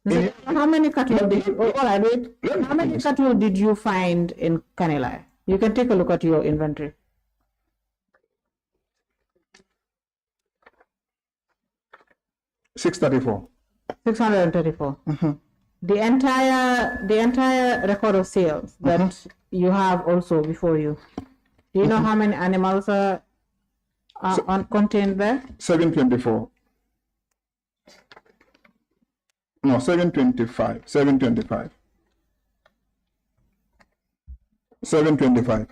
So how many cattle did you, how many cattle did you find in Canelai? You can take a look at your inventory. 634. 634. The entire record of sales that you have also before you. Do you know how many animals are contained there? 724. No, 725. 725. 725.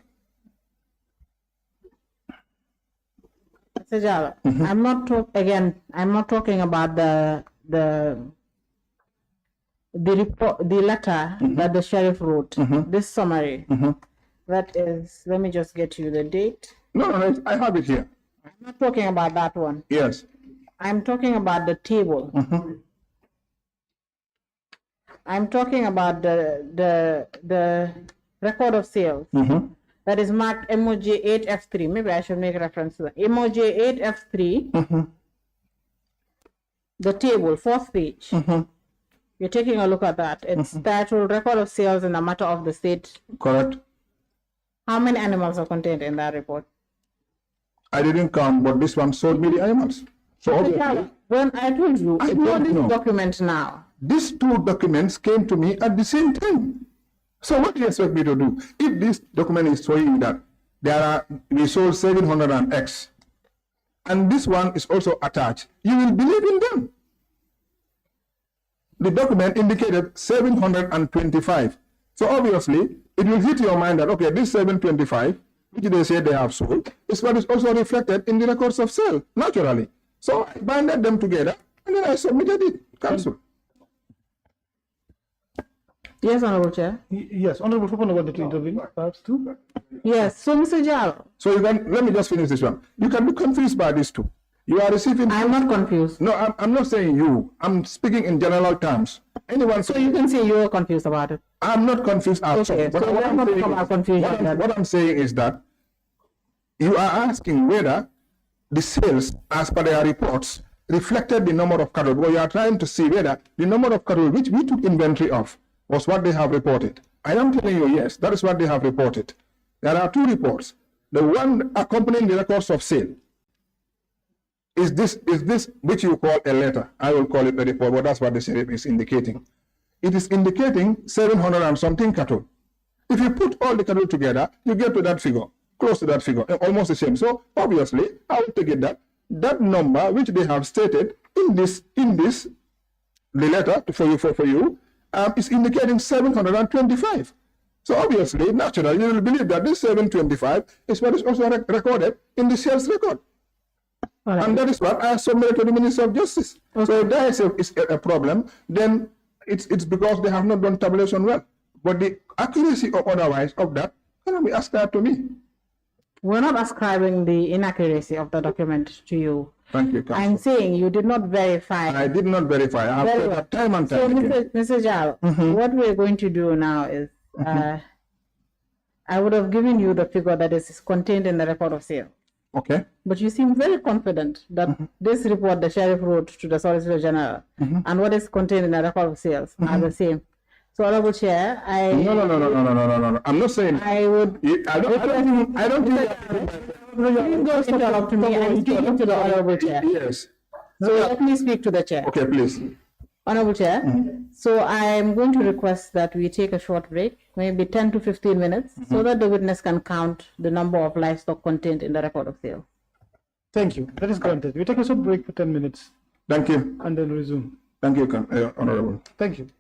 Mr. Jallow, I'm not talking about the report, the letter that the sheriff wrote. This summary. That is, let me just get you the date. No, I have it here. I'm not talking about that one. Yes. I'm talking about the table. I'm talking about the record of sales. That is marked MOJ 8F3. Maybe I should make reference to that. MOJ 8F3. The table, 4th page. You're taking a look at that. It's titled Record of Sales in the Matter of the State. Correct. How many animals are contained in that report? I didn't count, but this one showed me the animals. So obviously, when I told you, ignore this document now. These 2 documents came to me at the same time. So what do you expect me to do? If this document is showing that we sold 700 and X, and this one is also attached, you will believe in them. The document indicated 725. So obviously, it will hit your mind that, okay, this 725, which they say they have sold, is what is also reflected in the records of sale, naturally. So I binded them together, and then I submitted it, cancelled. Yes, Honorable Chair. Yes, Honorable Fupana wanted to intervene, perhaps too. Yes, so Mr. Jallow. So you can, let me just finish this one. You can be confused by these 2. You are receiving... I'm not confused. No, I'm not saying you. I'm speaking in general terms. Anyone... So you can say you're confused about it. I'm not confused at all. Okay, so let's not talk about confusion. What I'm saying is that you are asking whether the sales, as per their reports, reflected the number of cattle. Well, you are trying to see whether the number of cattle which we took inventory of was what they have reported. I am telling you, yes, that is what they have reported. There are 2 reports. The one accompanying the records of sale is this which you call a letter. I will call it a report, but that's what the sheriff is indicating. it is indicating 700 and something cattle. If you put all the cattle together, you get to that figure, close to that figure, almost the same. So obviously, I would take it that that number which they have stated in this the letter for you is indicating 725. So obviously, naturally, you will believe that this 725 is what is also recorded in the sales record. Right. And that is what I submitted to the Minister of Justice. Okay. So if there is a problem, then it's because they have not done tabulation well. But the accuracy or otherwise of that cannot be ascribed to me. We're not ascribing the inaccuracy of the document to you. Thank you, Counsel. I'm saying you did not verify. I did not verify. I have said that time and time again. Mr. Jallow, what we're going to do now is I would have given you the figure that is contained in the record of sale. Okay. But you seem very confident that this report the sheriff wrote to the Solicitor General and what is contained in the record of sales are the same. So, Honorable Chair, No. I'm not saying. I would. I don't think. Please don't interrupt me. I'm speaking to the Honorable Chair. Yes. So let me speak to the Chair. Okay, please. Honorable Chair, so I'm going to request that we take a short break, maybe 10 to 15 minutes, so that the witness can count the number of livestock contained in the record of sale. Thank you. That is granted. We take a short break for 10 minutes. Thank you. And then resume. Thank you, Honorable. Thank you.